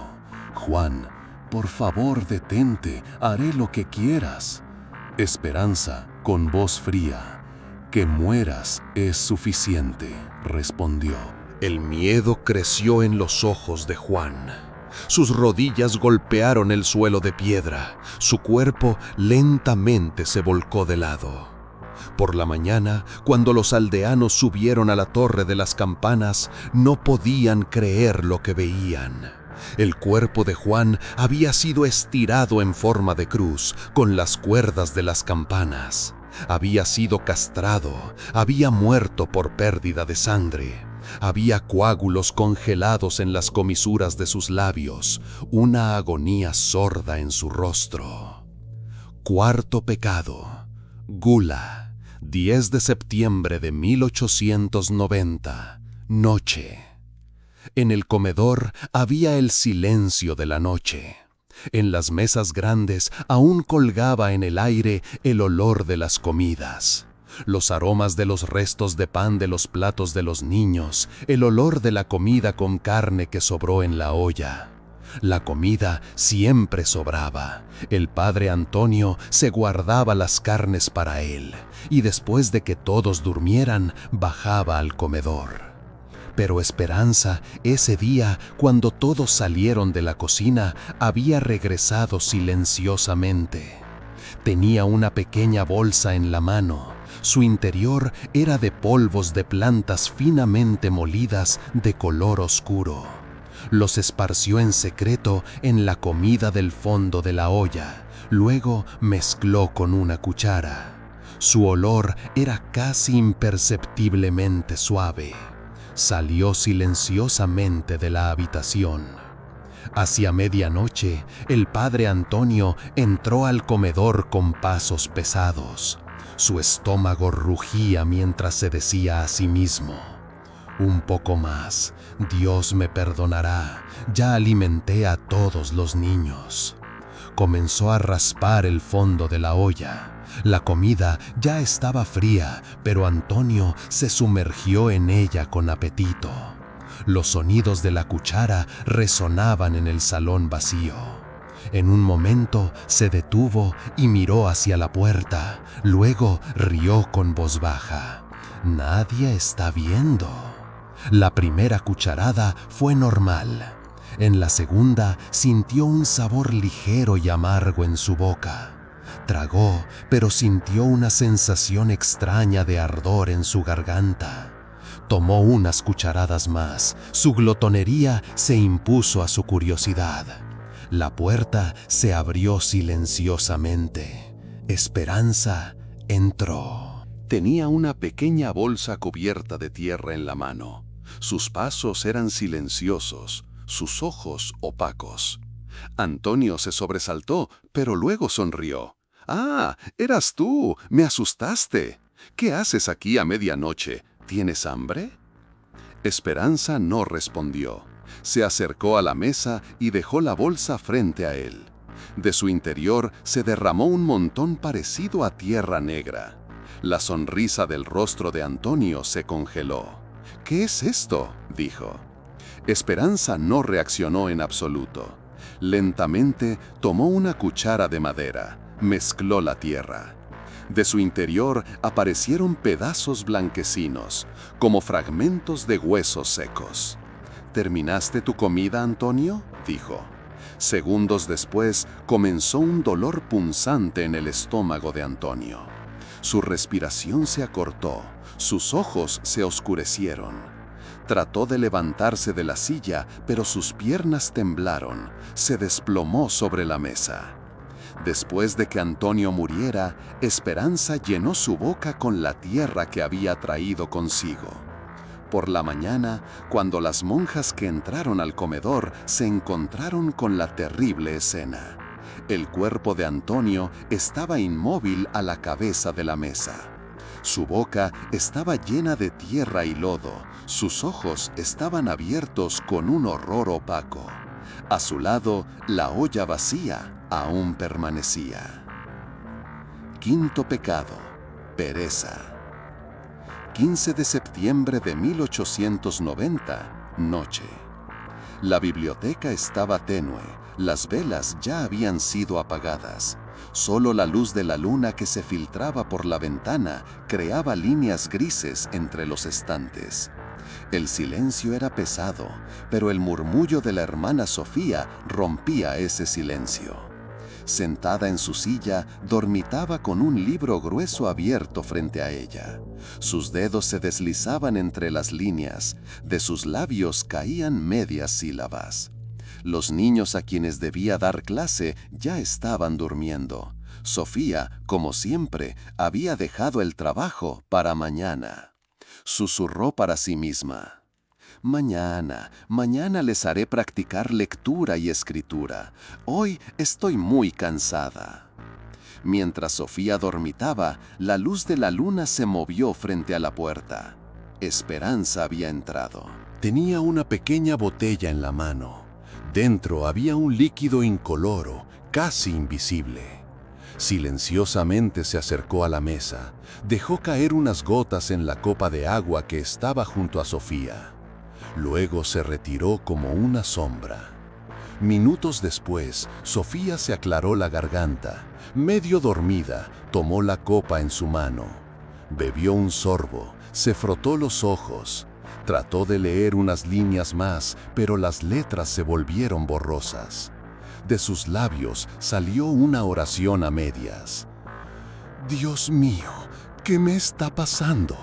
«Juan, por favor, detente, haré lo que quieras». Esperanza, con voz fría: «Que mueras es suficiente», respondió. El miedo creció en los ojos de Juan. Sus rodillas golpearon el suelo de piedra. Su cuerpo lentamente se volcó de lado. Por la mañana, cuando los aldeanos subieron a la torre de las campanas, no podían creer lo que veían. El cuerpo de Juan había sido estirado en forma de cruz, con las cuerdas de las campanas. Había sido castrado, había muerto por pérdida de sangre. Había coágulos congelados en las comisuras de sus labios, una agonía sorda en su rostro. Cuarto pecado, gula. 10 de septiembre de 1890, noche. En el comedor había el silencio de la noche. En las mesas grandes aún colgaba en el aire el olor de las comidas, los aromas de los restos de pan de los platos de los niños, el olor de la comida con carne que sobró en la olla. La comida siempre sobraba. El padre Antonio se guardaba las carnes para él, y después de que todos durmieran, bajaba al comedor. Pero Esperanza, ese día, cuando todos salieron de la cocina, había regresado silenciosamente. Tenía una pequeña bolsa en la mano. Su interior era de polvos de plantas finamente molidas de color oscuro. Los esparció en secreto en la comida del fondo de la olla. Luego mezcló con una cuchara. Su olor era casi imperceptiblemente suave. Salió silenciosamente de la habitación. Hacia medianoche, el padre Antonio entró al comedor con pasos pesados. Su estómago rugía mientras se decía a sí mismo: un poco más, Dios me perdonará, ya alimenté a todos los niños. Comenzó a raspar el fondo de la olla. La comida ya estaba fría, pero Antonio se sumergió en ella con apetito. Los sonidos de la cuchara resonaban en el salón vacío. En un momento se detuvo y miró hacia la puerta. Luego rió con voz baja. Nadie está viendo. La primera cucharada fue normal. En la segunda sintió un sabor ligero y amargo en su boca. Tragó, pero sintió una sensación extraña de ardor en su garganta. Tomó unas cucharadas más. Su glotonería se impuso a su curiosidad. La puerta se abrió silenciosamente. Esperanza entró. Tenía una pequeña bolsa cubierta de tierra en la mano. Sus pasos eran silenciosos, sus ojos opacos. Antonio se sobresaltó, pero luego sonrió. «Ah, eras tú, me asustaste. ¿Qué haces aquí a medianoche? ¿Tienes hambre?» Esperanza no respondió. Se acercó a la mesa y dejó la bolsa frente a él. De su interior se derramó un montón parecido a tierra negra. La sonrisa del rostro de Antonio se congeló. «¿Qué es esto?», dijo. Esperanza no reaccionó en absoluto. Lentamente tomó una cuchara de madera, mezcló la tierra. De su interior aparecieron pedazos blanquecinos, como fragmentos de huesos secos. «¿Terminaste tu comida, Antonio?», dijo. Segundos después comenzó un dolor punzante en el estómago de Antonio. Su respiración se acortó, sus ojos se oscurecieron. Trató de levantarse de la silla, pero sus piernas temblaron, se desplomó sobre la mesa. Después de que Antonio muriera, Esperanza llenó su boca con la tierra que había traído consigo. Por la mañana, cuando las monjas que entraron al comedor se encontraron con la terrible escena. El cuerpo de Antonio estaba inmóvil a la cabeza de la mesa. Su boca estaba llena de tierra y lodo, sus ojos estaban abiertos con un horror opaco. A su lado, la olla vacía aún permanecía. Quinto pecado, pereza. 15 de septiembre de 1890, noche. La biblioteca estaba tenue, las velas ya habían sido apagadas. Solo la luz de la luna que se filtraba por la ventana creaba líneas grises entre los estantes. El silencio era pesado, pero el murmullo de la hermana Sofía rompía ese silencio. Sentada en su silla, dormitaba con un libro grueso abierto frente a ella. Sus dedos se deslizaban entre las líneas, de sus labios caían medias sílabas. Los niños a quienes debía dar clase ya estaban durmiendo. Sofía, como siempre, había dejado el trabajo para mañana. Susurró para sí misma: mañana les haré practicar lectura y escritura. Hoy estoy muy cansada. Mientras Sofía dormitaba, la luz de la luna se movió frente a la puerta. Esperanza había entrado. Tenía una pequeña botella en la mano. Dentro había un líquido incoloro, casi invisible. Silenciosamente se acercó a la mesa, dejó caer unas gotas en la copa de agua que estaba junto a Sofía. Luego se retiró como una sombra. Minutos después, Sofía se aclaró la garganta. Medio dormida, tomó la copa en su mano. Bebió un sorbo, se frotó los ojos. Trató de leer unas líneas más, pero las letras se volvieron borrosas. De sus labios salió una oración a medias. «Dios mío, ¿qué me está pasando?».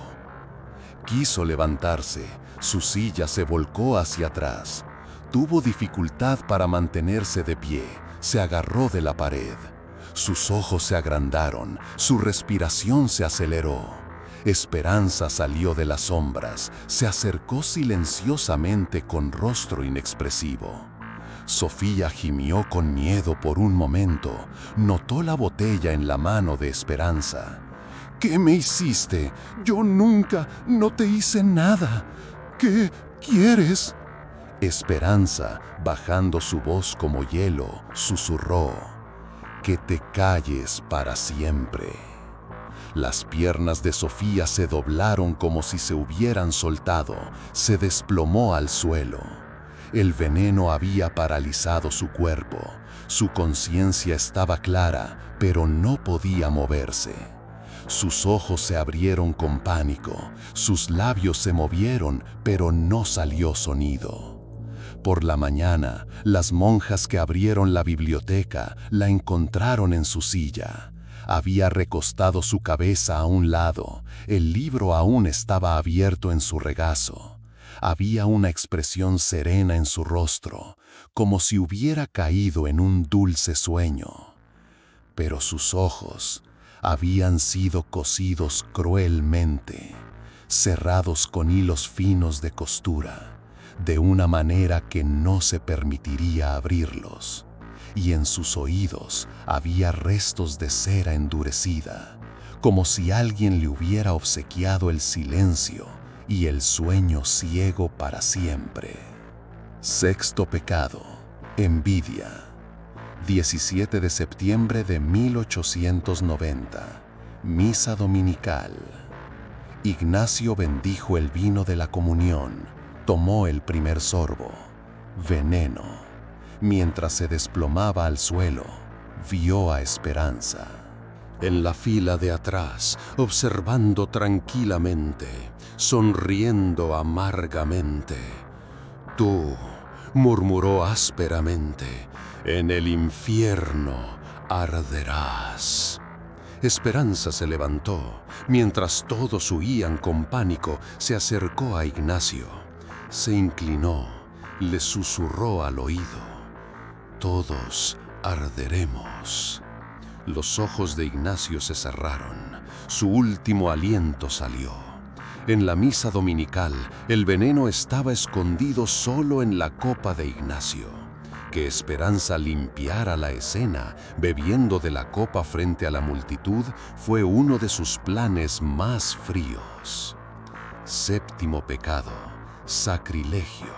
Quiso levantarse, su silla se volcó hacia atrás. Tuvo dificultad para mantenerse de pie, se agarró de la pared. Sus ojos se agrandaron, su respiración se aceleró. Esperanza salió de las sombras, se acercó silenciosamente con rostro inexpresivo. Sofía gimió con miedo por un momento, notó la botella en la mano de Esperanza. «¿Qué me hiciste? Yo nunca, no te hice nada. ¿Qué quieres?». Esperanza, bajando su voz como hielo, susurró: «Que te calles para siempre». Las piernas de Sofía se doblaron como si se hubieran soltado, se desplomó al suelo. El veneno había paralizado su cuerpo. Su conciencia estaba clara, pero no podía moverse. Sus ojos se abrieron con pánico, sus labios se movieron, pero no salió sonido. Por la mañana, las monjas que abrieron la biblioteca la encontraron en su silla. Había recostado su cabeza a un lado, el libro aún estaba abierto en su regazo. Había una expresión serena en su rostro, como si hubiera caído en un dulce sueño. Pero sus ojos habían sido cosidos cruelmente, cerrados con hilos finos de costura, de una manera que no se permitiría abrirlos. Y en sus oídos había restos de cera endurecida, como si alguien le hubiera obsequiado el silencio y el sueño ciego para siempre. Sexto pecado: envidia. 17 de septiembre de 1890. Misa dominical. Ignacio bendijo el vino de la comunión, tomó el primer sorbo. Veneno. Mientras se desplomaba al suelo, vio a Esperanza. En la fila de atrás, observando tranquilamente, sonriendo amargamente. «Tú», murmuró ásperamente, «en el infierno arderás». Esperanza se levantó. Mientras todos huían con pánico, se acercó a Ignacio. Se inclinó, le susurró al oído: «Todos arderemos». Los ojos de Ignacio se cerraron. Su último aliento salió. En la misa dominical, el veneno estaba escondido solo en la copa de Ignacio. Que Esperanza limpiara la escena, bebiendo de la copa frente a la multitud, fue uno de sus planes más fríos. Séptimo pecado: sacrilegio.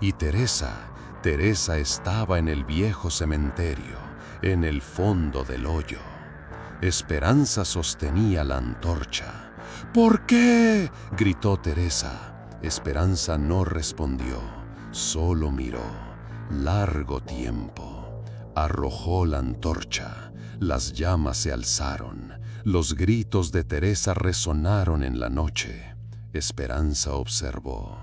Y Teresa estaba en el viejo cementerio, en el fondo del hoyo. Esperanza sostenía la antorcha. «¿Por qué?», gritó Teresa. Esperanza no respondió, solo miró. Largo tiempo. Arrojó la antorcha. Las llamas se alzaron. Los gritos de Teresa resonaron en la noche. Esperanza observó.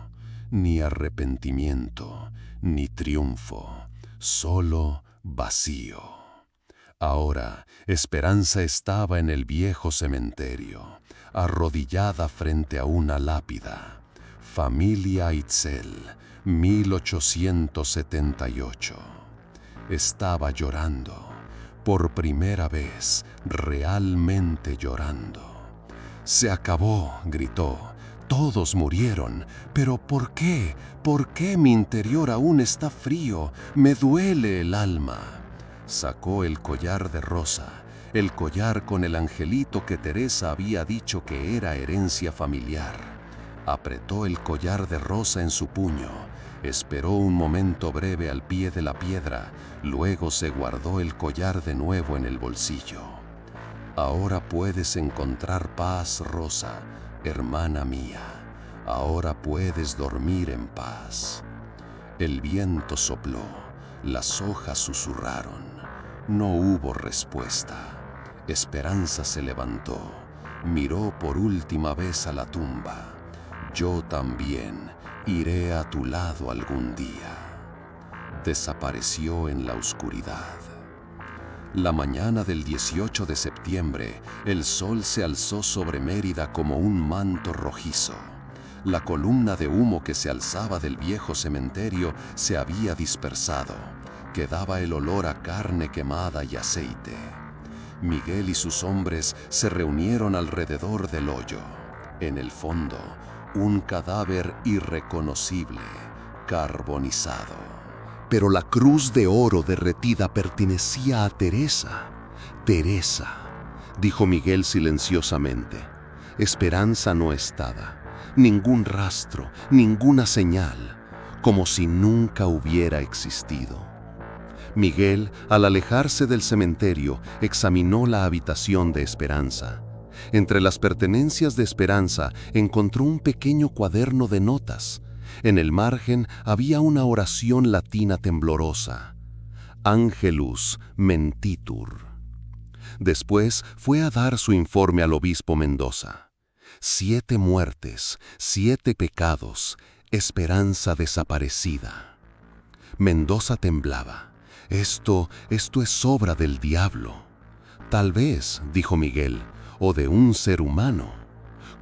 Ni arrepentimiento, ni triunfo, solo vacío. Ahora, Esperanza estaba en el viejo cementerio, arrodillada frente a una lápida. Familia Itzel, 1878. Estaba llorando, por primera vez, realmente llorando. «Se acabó», gritó. «Todos murieron. ¿Pero por qué? ¿Por qué mi interior aún está frío? Me duele el alma». Sacó el collar de rosa, el collar con el angelito que Teresa había dicho que era herencia familiar. Apretó el collar de rosa en su puño, esperó un momento breve al pie de la piedra, luego se guardó el collar de nuevo en el bolsillo. «Ahora puedes encontrar paz, Rosa, hermana mía. Ahora puedes dormir en paz». El viento sopló, las hojas susurraron. No hubo respuesta. Esperanza se levantó, miró por última vez a la tumba. «Yo también iré a tu lado algún día». Desapareció en la oscuridad. La mañana del 18 de septiembre, el sol se alzó sobre Mérida como un manto rojizo. La columna de humo que se alzaba del viejo cementerio se había dispersado. Quedaba el olor a carne quemada y aceite. Miguel y sus hombres se reunieron alrededor del hoyo. En el fondo, un cadáver irreconocible, carbonizado. Pero la cruz de oro derretida pertenecía a Teresa. «Teresa», dijo Miguel silenciosamente. Esperanza no estaba. Ningún rastro, ninguna señal, como si nunca hubiera existido. Miguel, al alejarse del cementerio, examinó la habitación de Esperanza. Entre las pertenencias de Esperanza encontró un pequeño cuaderno de notas. En el margen había una oración latina temblorosa: «Angelus mentitur». Después fue a dar su informe al obispo Mendoza. 7 muertes, 7 pecados, esperanza desaparecida. Mendoza temblaba. Esto es obra del diablo. «Tal vez», dijo Miguel, «o de un ser humano».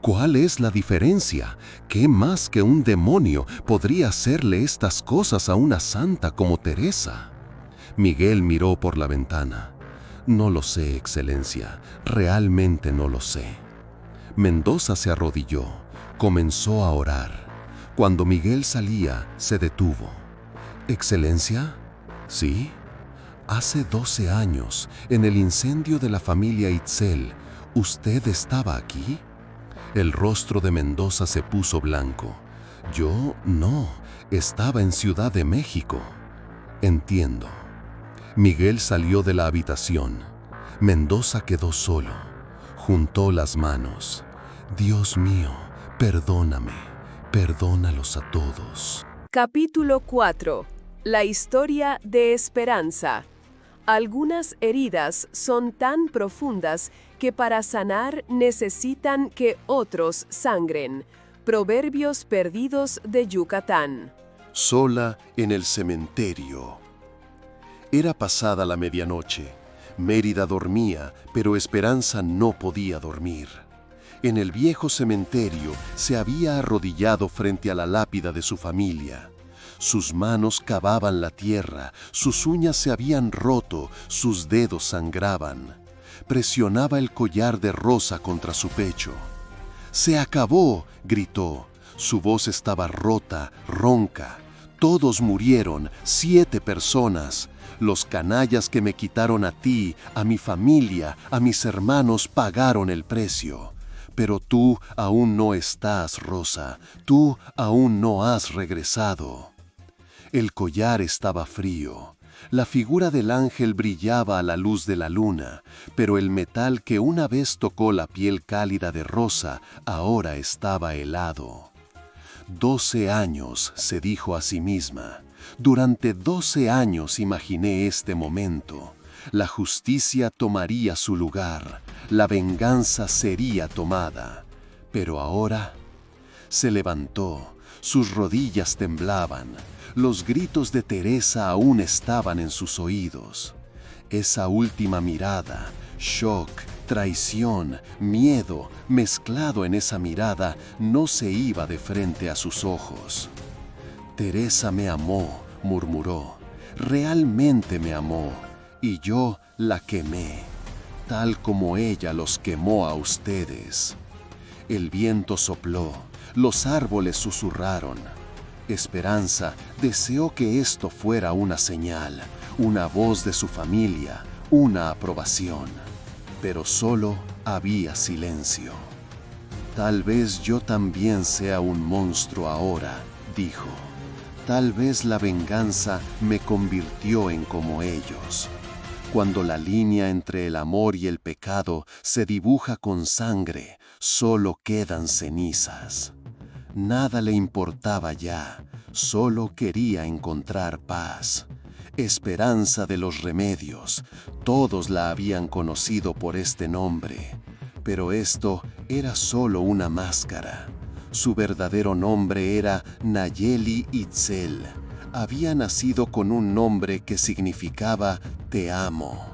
«¿Cuál es la diferencia? ¿Qué más que un demonio podría hacerle estas cosas a una santa como Teresa?» Miguel miró por la ventana. «No lo sé, Excelencia, realmente no lo sé». Mendoza se arrodilló, comenzó a orar. Cuando Miguel salía, se detuvo. «¿Excelencia?» «Sí». «Hace 12 años, en el incendio de la familia Itzel, ¿usted estaba aquí?» El rostro de Mendoza se puso blanco. «Yo no, estaba en Ciudad de México». «Entiendo». Miguel salió de la habitación. Mendoza quedó solo. Juntó las manos. «Dios mío, perdóname, perdónalos a todos». Capítulo 4. La historia de Esperanza. Algunas heridas son tan profundas que para sanar necesitan que otros sangren. Proverbios perdidos de Yucatán. Sola en el cementerio. Era pasada la medianoche. Mérida dormía, pero Esperanza no podía dormir. En el viejo cementerio se había arrodillado frente a la lápida de su familia. Sus manos cavaban la tierra, sus uñas se habían roto, sus dedos sangraban. Presionaba el collar de rosa contra su pecho. «Se acabó», gritó. Su voz estaba rota, ronca. «Todos murieron, 7 personas. Los canallas que me quitaron a ti, a mi familia, a mis hermanos pagaron el precio. Pero tú aún no estás, Rosa. Tú aún no has regresado». El collar estaba frío. La figura del ángel brillaba a la luz de la luna, pero el metal que una vez tocó la piel cálida de Rosa ahora estaba helado. 12 años, se dijo a sí misma. Durante 12 años imaginé este momento. La justicia tomaría su lugar, la venganza sería tomada. Pero ahora Se levantó, sus rodillas temblaban, los gritos de Teresa aún estaban en sus oídos. Esa última mirada, shock, traición, miedo, mezclado en esa mirada, no se iba de frente a sus ojos. Teresa me amó, murmuró, realmente me amó, y yo la quemé, tal como ella los quemó a ustedes. El viento sopló, los árboles susurraron. Esperanza deseó que esto fuera una señal, una voz de su familia, una aprobación. Pero solo había silencio. Tal vez yo también sea un monstruo ahora, dijo. Tal vez la venganza me convirtió en como ellos. Cuando la línea entre el amor y el pecado se dibuja con sangre, solo quedan cenizas. Nada le importaba ya, solo quería encontrar paz. Esperanza de los Remedios, todos la habían conocido por este nombre, pero esto era solo una máscara. Su verdadero nombre era Nayeli Itzel. Había nacido con un nombre que significaba Te amo,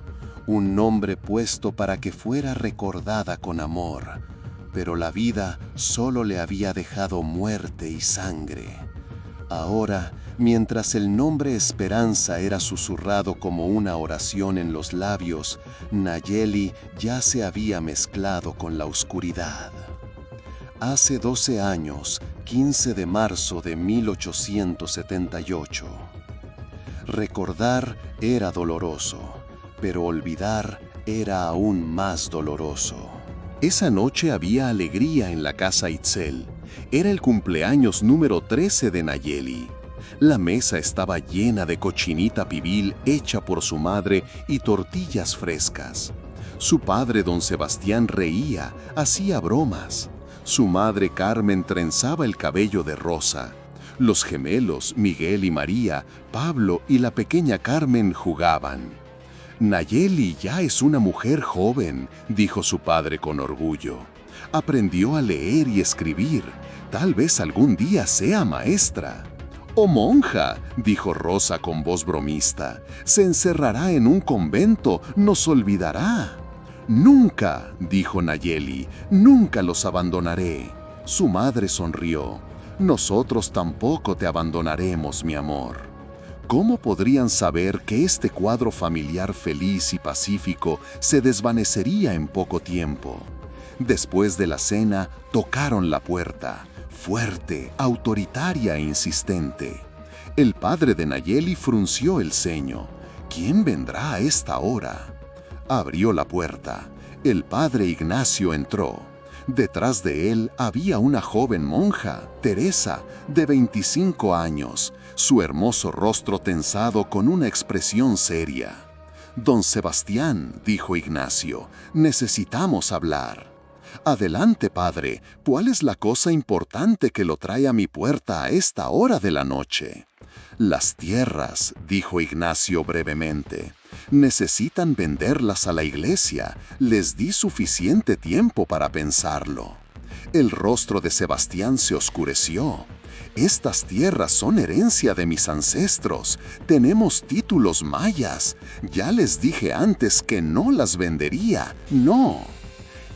un nombre puesto para que fuera recordada con amor, pero la vida solo le había dejado muerte y sangre. Ahora, mientras el nombre Esperanza era susurrado como una oración en los labios, Nayeli ya se había mezclado con la oscuridad. Hace 12 años, 15 de marzo de 1878. Recordar era doloroso, pero olvidar era aún más doloroso. Esa noche había alegría en la casa Itzel. Era el cumpleaños número 13 de Nayeli. La mesa estaba llena de cochinita pibil hecha por su madre y tortillas frescas. Su padre, don Sebastián, reía, hacía bromas. Su madre Carmen trenzaba el cabello de rosa. Los gemelos, Miguel y María, Pablo y la pequeña Carmen jugaban. Nayeli ya es una mujer joven, dijo su padre con orgullo. Aprendió a leer y escribir. Tal vez algún día sea maestra. «Oh monja», dijo Rosa con voz bromista, «se encerrará en un convento, nos olvidará». «Nunca», dijo Nayeli, «nunca los abandonaré». Su madre sonrió. «Nosotros tampoco te abandonaremos, mi amor». ¿Cómo podrían saber que este cuadro familiar feliz y pacífico se desvanecería en poco tiempo? Después de la cena, tocaron la puerta, fuerte, autoritaria e insistente. El padre de Nayeli frunció el ceño. ¿Quién vendrá a esta hora? Abrió la puerta. El padre Ignacio entró. Detrás de él había una joven monja, Teresa, de 25 años, su hermoso rostro tensado con una expresión seria. «Don Sebastián», dijo Ignacio, «necesitamos hablar». «Adelante, padre, ¿cuál es la cosa importante que lo trae a mi puerta a esta hora de la noche?» «Las tierras», dijo Ignacio brevemente. «Necesitan venderlas a la iglesia. Les di suficiente tiempo para pensarlo». El rostro de Sebastián se oscureció. «Estas tierras son herencia de mis ancestros. Tenemos títulos mayas. Ya les dije antes que no las vendería. No».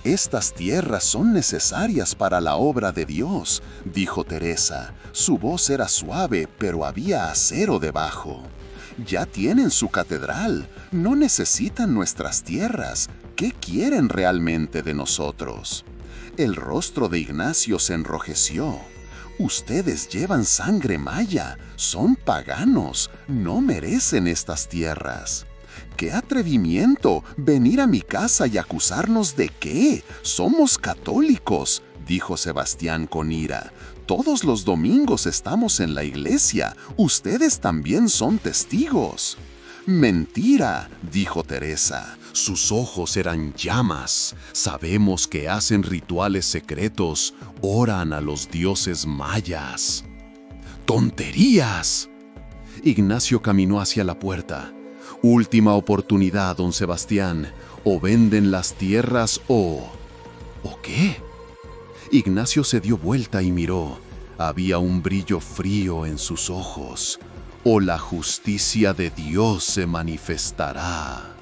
«Estas tierras son necesarias para la obra de Dios», dijo Teresa. Su voz era suave, pero había acero debajo. «Ya tienen su catedral. No necesitan nuestras tierras. ¿Qué quieren realmente de nosotros?» El rostro de Ignacio se enrojeció. «Ustedes llevan sangre maya. Son paganos. No merecen estas tierras». «¡Qué atrevimiento! ¿Venir a mi casa y acusarnos de qué? Somos católicos», dijo Sebastián con ira. «Todos los domingos estamos en la iglesia. Ustedes también son testigos». «Mentira», dijo Teresa. Sus ojos eran llamas. «Sabemos que hacen rituales secretos. Oran a los dioses mayas». «¡Tonterías!». Ignacio caminó hacia la puerta. «Última oportunidad, don Sebastián. O venden las tierras o... ¿O qué?». Ignacio se dio vuelta y miró. Había un brillo frío en sus ojos. «O la justicia de Dios se manifestará».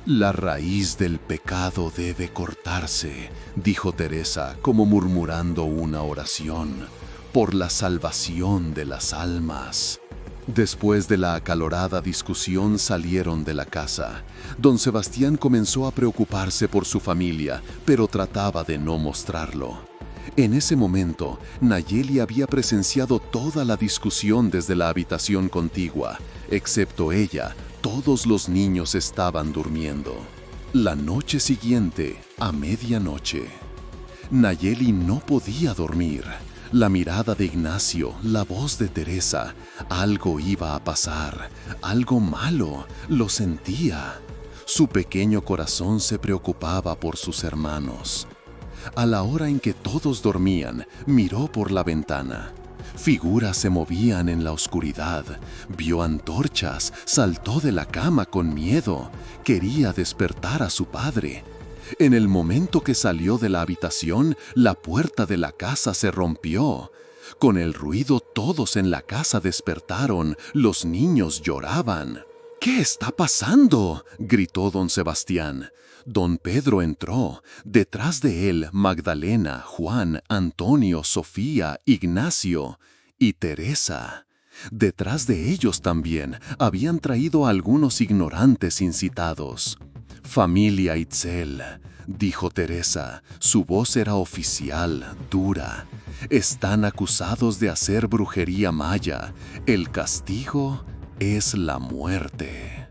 «La raíz del pecado debe cortarse», dijo Teresa, como murmurando una oración, «por la salvación de las almas». Después de la acalorada discusión salieron de la casa. Don Sebastián comenzó a preocuparse por su familia, pero trataba de no mostrarlo. En ese momento, Nayeli había presenciado toda la discusión desde la habitación contigua. Excepto ella, todos los niños estaban durmiendo. La noche siguiente, a medianoche, Nayeli no podía dormir. La mirada de Ignacio, la voz de Teresa, algo iba a pasar, algo malo, lo sentía. Su pequeño corazón se preocupaba por sus hermanos. A la hora en que todos dormían, miró por la ventana. Figuras se movían en la oscuridad, vio antorchas, saltó de la cama con miedo, quería despertar a su padre. En el momento que salió de la habitación, la puerta de la casa se rompió. Con el ruido todos en la casa despertaron, los niños lloraban. «¿Qué está pasando?», gritó don Sebastián. Don Pedro entró. Detrás de él, Magdalena, Juan, Antonio, Sofía, Ignacio y Teresa. Detrás de ellos también habían traído a algunos ignorantes incitados. «Familia Itzel», dijo Teresa. Su voz era oficial, dura. «Están acusados de hacer brujería maya. El castigo es la muerte».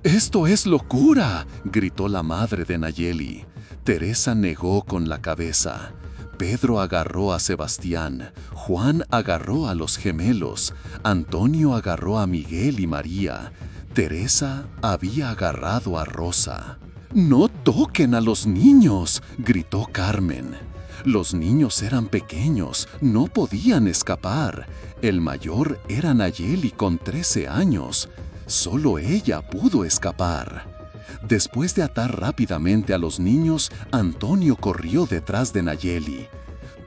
«¡Esto es locura!», gritó la madre de Nayeli. Teresa negó con la cabeza. Pedro agarró a Sebastián, Juan agarró a los gemelos, Antonio agarró a Miguel y María. Teresa había agarrado a Rosa. «¡No toquen a los niños!», gritó Carmen. Los niños eran pequeños, no podían escapar. El mayor era Nayeli con 13 años. Solo ella pudo escapar. Después de atar rápidamente a los niños, Antonio corrió detrás de Nayeli.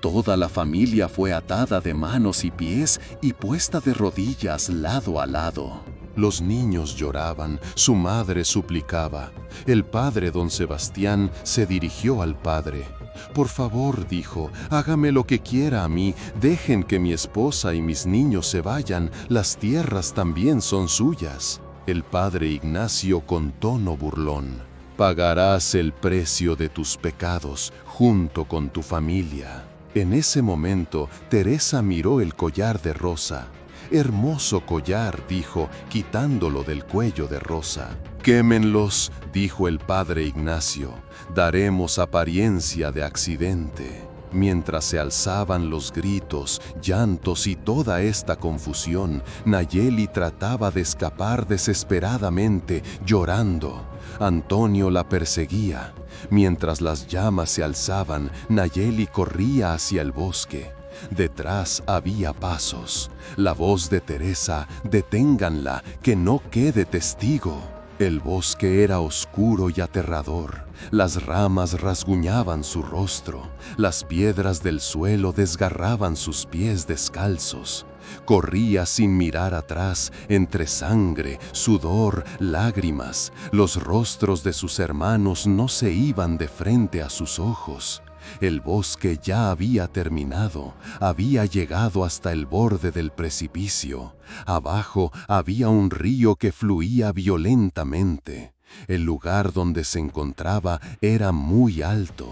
Toda la familia fue atada de manos y pies y puesta de rodillas lado a lado. Los niños lloraban, su madre suplicaba. El padre don Sebastián se dirigió al padre. «Por favor», dijo, «hágame lo que quiera a mí, dejen que mi esposa y mis niños se vayan, las tierras también son suyas». El padre Ignacio con tono burlón: «Pagarás el precio de tus pecados junto con tu familia». En ese momento, Teresa miró el collar de Rosa. «Hermoso collar», dijo, quitándolo del cuello de Rosa. «Quémenlos», dijo el padre Ignacio, «daremos apariencia de accidente». Mientras se alzaban los gritos, llantos y toda esta confusión, Nayeli trataba de escapar desesperadamente, llorando. Antonio la perseguía. Mientras las llamas se alzaban, Nayeli corría hacia el bosque. Detrás había pasos. La voz de Teresa: «Deténganla, que no quede testigo». El bosque era oscuro y aterrador. Las ramas rasguñaban su rostro. Las piedras del suelo desgarraban sus pies descalzos. Corría sin mirar atrás, entre sangre, sudor, lágrimas. Los rostros de sus hermanos no se iban de frente a sus ojos. El bosque ya había terminado, había llegado hasta el borde del precipicio. Abajo había un río que fluía violentamente. El lugar donde se encontraba era muy alto.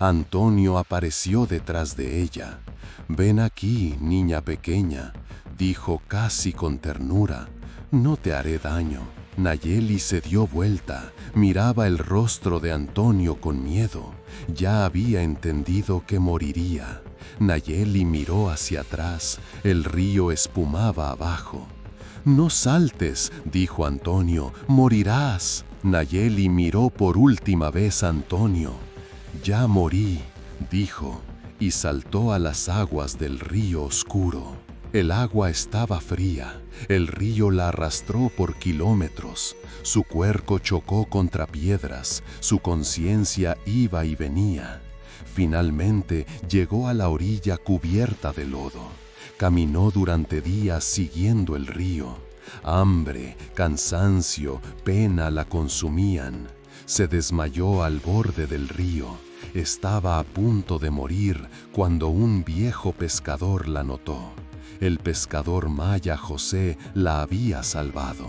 Antonio apareció detrás de ella. «Ven aquí, niña pequeña», dijo casi con ternura. «No te haré daño». Nayeli se dio vuelta, miraba el rostro de Antonio con miedo. Ya había entendido que moriría. Nayeli miró hacia atrás, el río espumaba abajo. «No saltes», dijo Antonio, «morirás». Nayeli miró por última vez a Antonio. «Ya morí», dijo, y saltó a las aguas del río oscuro. El agua estaba fría, el río la arrastró por kilómetros. Su cuerpo chocó contra piedras, su conciencia iba y venía. Finalmente llegó a la orilla cubierta de lodo. Caminó durante días siguiendo el río. Hambre, cansancio, pena la consumían. Se desmayó al borde del río. Estaba a punto de morir cuando un viejo pescador la notó. El pescador maya José la había salvado.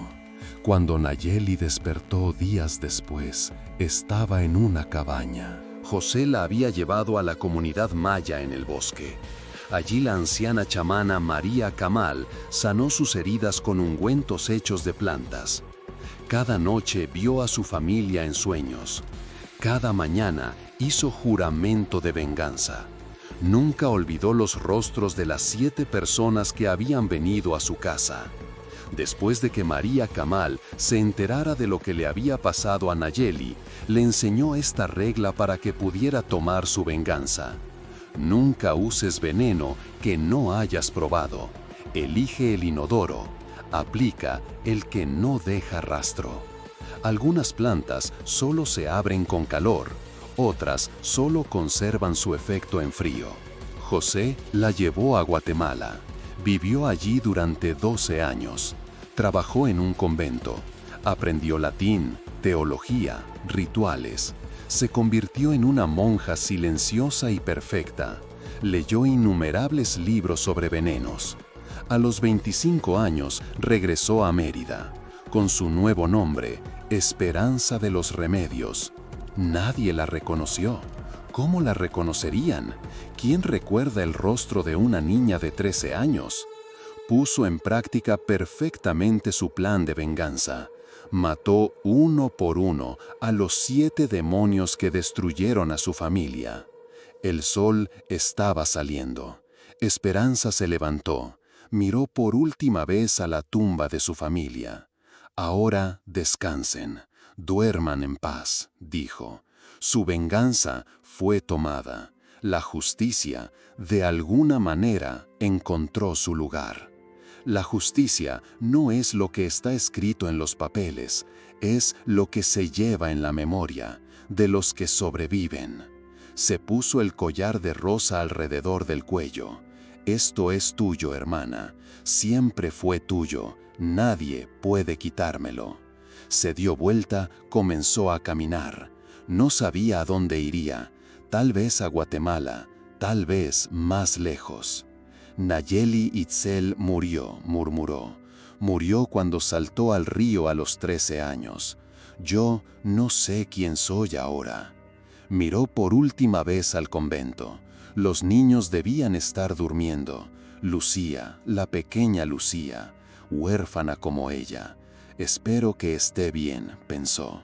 Cuando Nayeli despertó días después, estaba en una cabaña. José la había llevado a la comunidad maya en el bosque. Allí la anciana chamana María Camal sanó sus heridas con ungüentos hechos de plantas. Cada noche vio a su familia en sueños. Cada mañana hizo juramento de venganza. Nunca olvidó los rostros de las 7 personas que habían venido a su casa. Después de que María Camal se enterara de lo que le había pasado a Nayeli, le enseñó esta regla para que pudiera tomar su venganza. Nunca uses veneno que no hayas probado. Elige el inodoro. Aplica el que no deja rastro. Algunas plantas solo se abren con calor, otras solo conservan su efecto en frío. José la llevó a Guatemala. Vivió allí durante 12 años. Trabajó en un convento. Aprendió latín, teología, rituales. Se convirtió en una monja silenciosa y perfecta. Leyó innumerables libros sobre venenos. A los 25 años regresó a Mérida, con su nuevo nombre, Esperanza de los Remedios. Nadie la reconoció. ¿Cómo la reconocerían? ¿Quién recuerda el rostro de una niña de 13 años? Puso en práctica perfectamente su plan de venganza. Mató uno por uno a los 7 demonios que destruyeron a su familia. El sol estaba saliendo. Esperanza se levantó. Miró por última vez a la tumba de su familia. Ahora descansen, duerman en paz, dijo. Su venganza fue tomada. La justicia, de alguna manera, encontró su lugar. La justicia no es lo que está escrito en los papeles, es lo que se lleva en la memoria de los que sobreviven. Se puso el collar de rosa alrededor del cuello. Esto es tuyo, hermana. Siempre fue tuyo. Nadie puede quitármelo. Se dio vuelta, comenzó a caminar. No sabía a dónde iría. Tal vez a Guatemala, tal vez más lejos. Nayeli Itzel murió, murmuró. Murió cuando saltó al río a los 13 años. Yo no sé quién soy ahora. Miró por última vez al convento. Los niños debían estar durmiendo. Lucía, la pequeña Lucía, huérfana como ella. Espero que esté bien, pensó.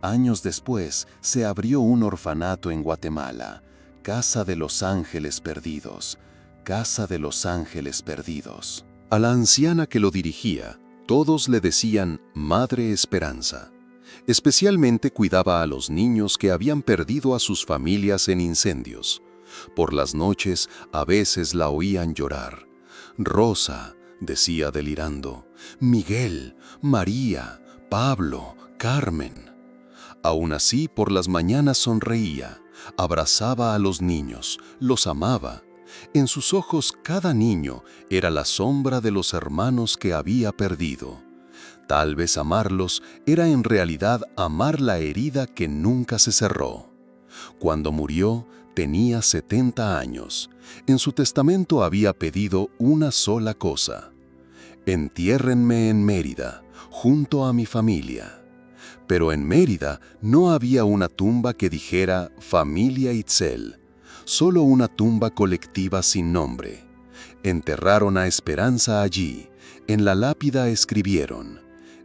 Años después, se abrió un orfanato en Guatemala, Casa de los Ángeles Perdidos. Casa de los Ángeles Perdidos. A la anciana que lo dirigía, todos le decían Madre Esperanza. Especialmente cuidaba a los niños que habían perdido a sus familias en incendios. Por las noches, a veces la oían llorar. Rosa, decía delirando, Miguel, María, Pablo, Carmen. Aún así, por las mañanas sonreía, abrazaba a los niños, los amaba. En sus ojos cada niño era la sombra de los hermanos que había perdido. Tal vez amarlos era en realidad amar la herida que nunca se cerró. Cuando murió, tenía 70 años. En su testamento había pedido una sola cosa: entiérrenme en Mérida, junto a mi familia. Pero en Mérida no había una tumba que dijera Familia Itzel, solo una tumba colectiva sin nombre. Enterraron a Esperanza allí. En la lápida escribieron: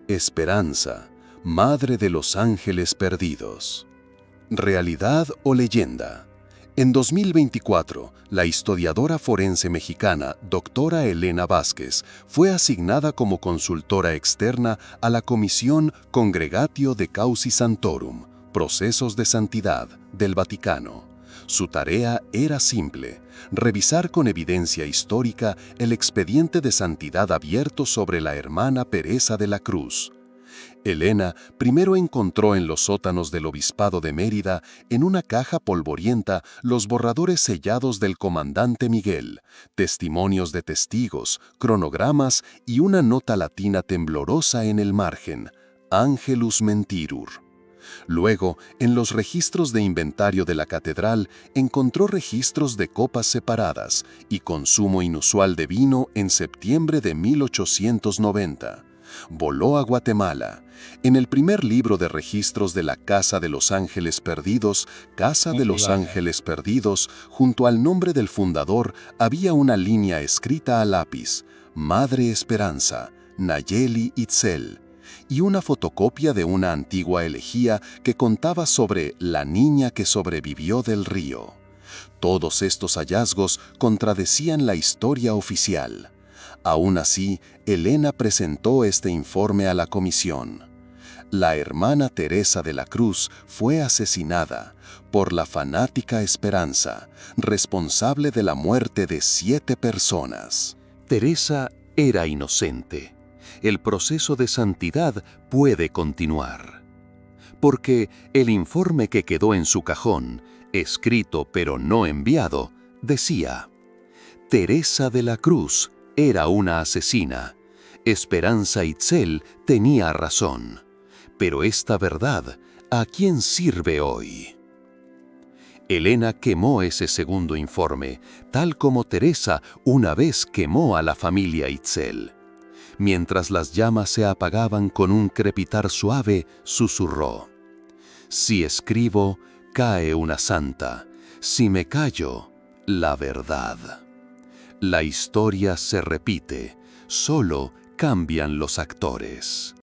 Esperanza, Madre de los Ángeles Perdidos. ¿Realidad o leyenda? En 2024, la historiadora forense mexicana, doctora Elena Vázquez, fue asignada como consultora externa a la Comisión Congregatio de Causi Santorum, Procesos de Santidad, del Vaticano. Su tarea era simple: revisar con evidencia histórica el expediente de santidad abierto sobre la hermana Teresa de la Cruz. Elena primero encontró en los sótanos del Obispado de Mérida, en una caja polvorienta, los borradores sellados del comandante Miguel, testimonios de testigos, cronogramas y una nota latina temblorosa en el margen, Angelus Mentirur. Luego, en los registros de inventario de la catedral, encontró registros de copas separadas y consumo inusual de vino en septiembre de 1890. Voló a Guatemala. En el primer libro de registros de la Casa de los Ángeles Perdidos, Casa de los Ángeles Perdidos, junto al nombre del fundador, había una línea escrita a lápiz, Madre Esperanza, Nayeli Itzel, y una fotocopia de una antigua elegía que contaba sobre la niña que sobrevivió del río. Todos estos hallazgos contradecían la historia oficial. Aún así, Elena presentó este informe a la comisión. La hermana Teresa de la Cruz fue asesinada por la fanática Esperanza, responsable de la muerte de 7 personas. Teresa era inocente. El proceso de santidad puede continuar. Porque el informe que quedó en su cajón, escrito pero no enviado, decía: Teresa de la Cruz era una asesina. Esperanza Itzel tenía razón. Pero esta verdad, ¿a quién sirve hoy? Elena quemó ese segundo informe, tal como Teresa una vez quemó a la familia Itzel. Mientras las llamas se apagaban con un crepitar suave, susurró: Si escribo, cae una santa. Si me callo, la verdad. La historia se repite, solo cambian los actores.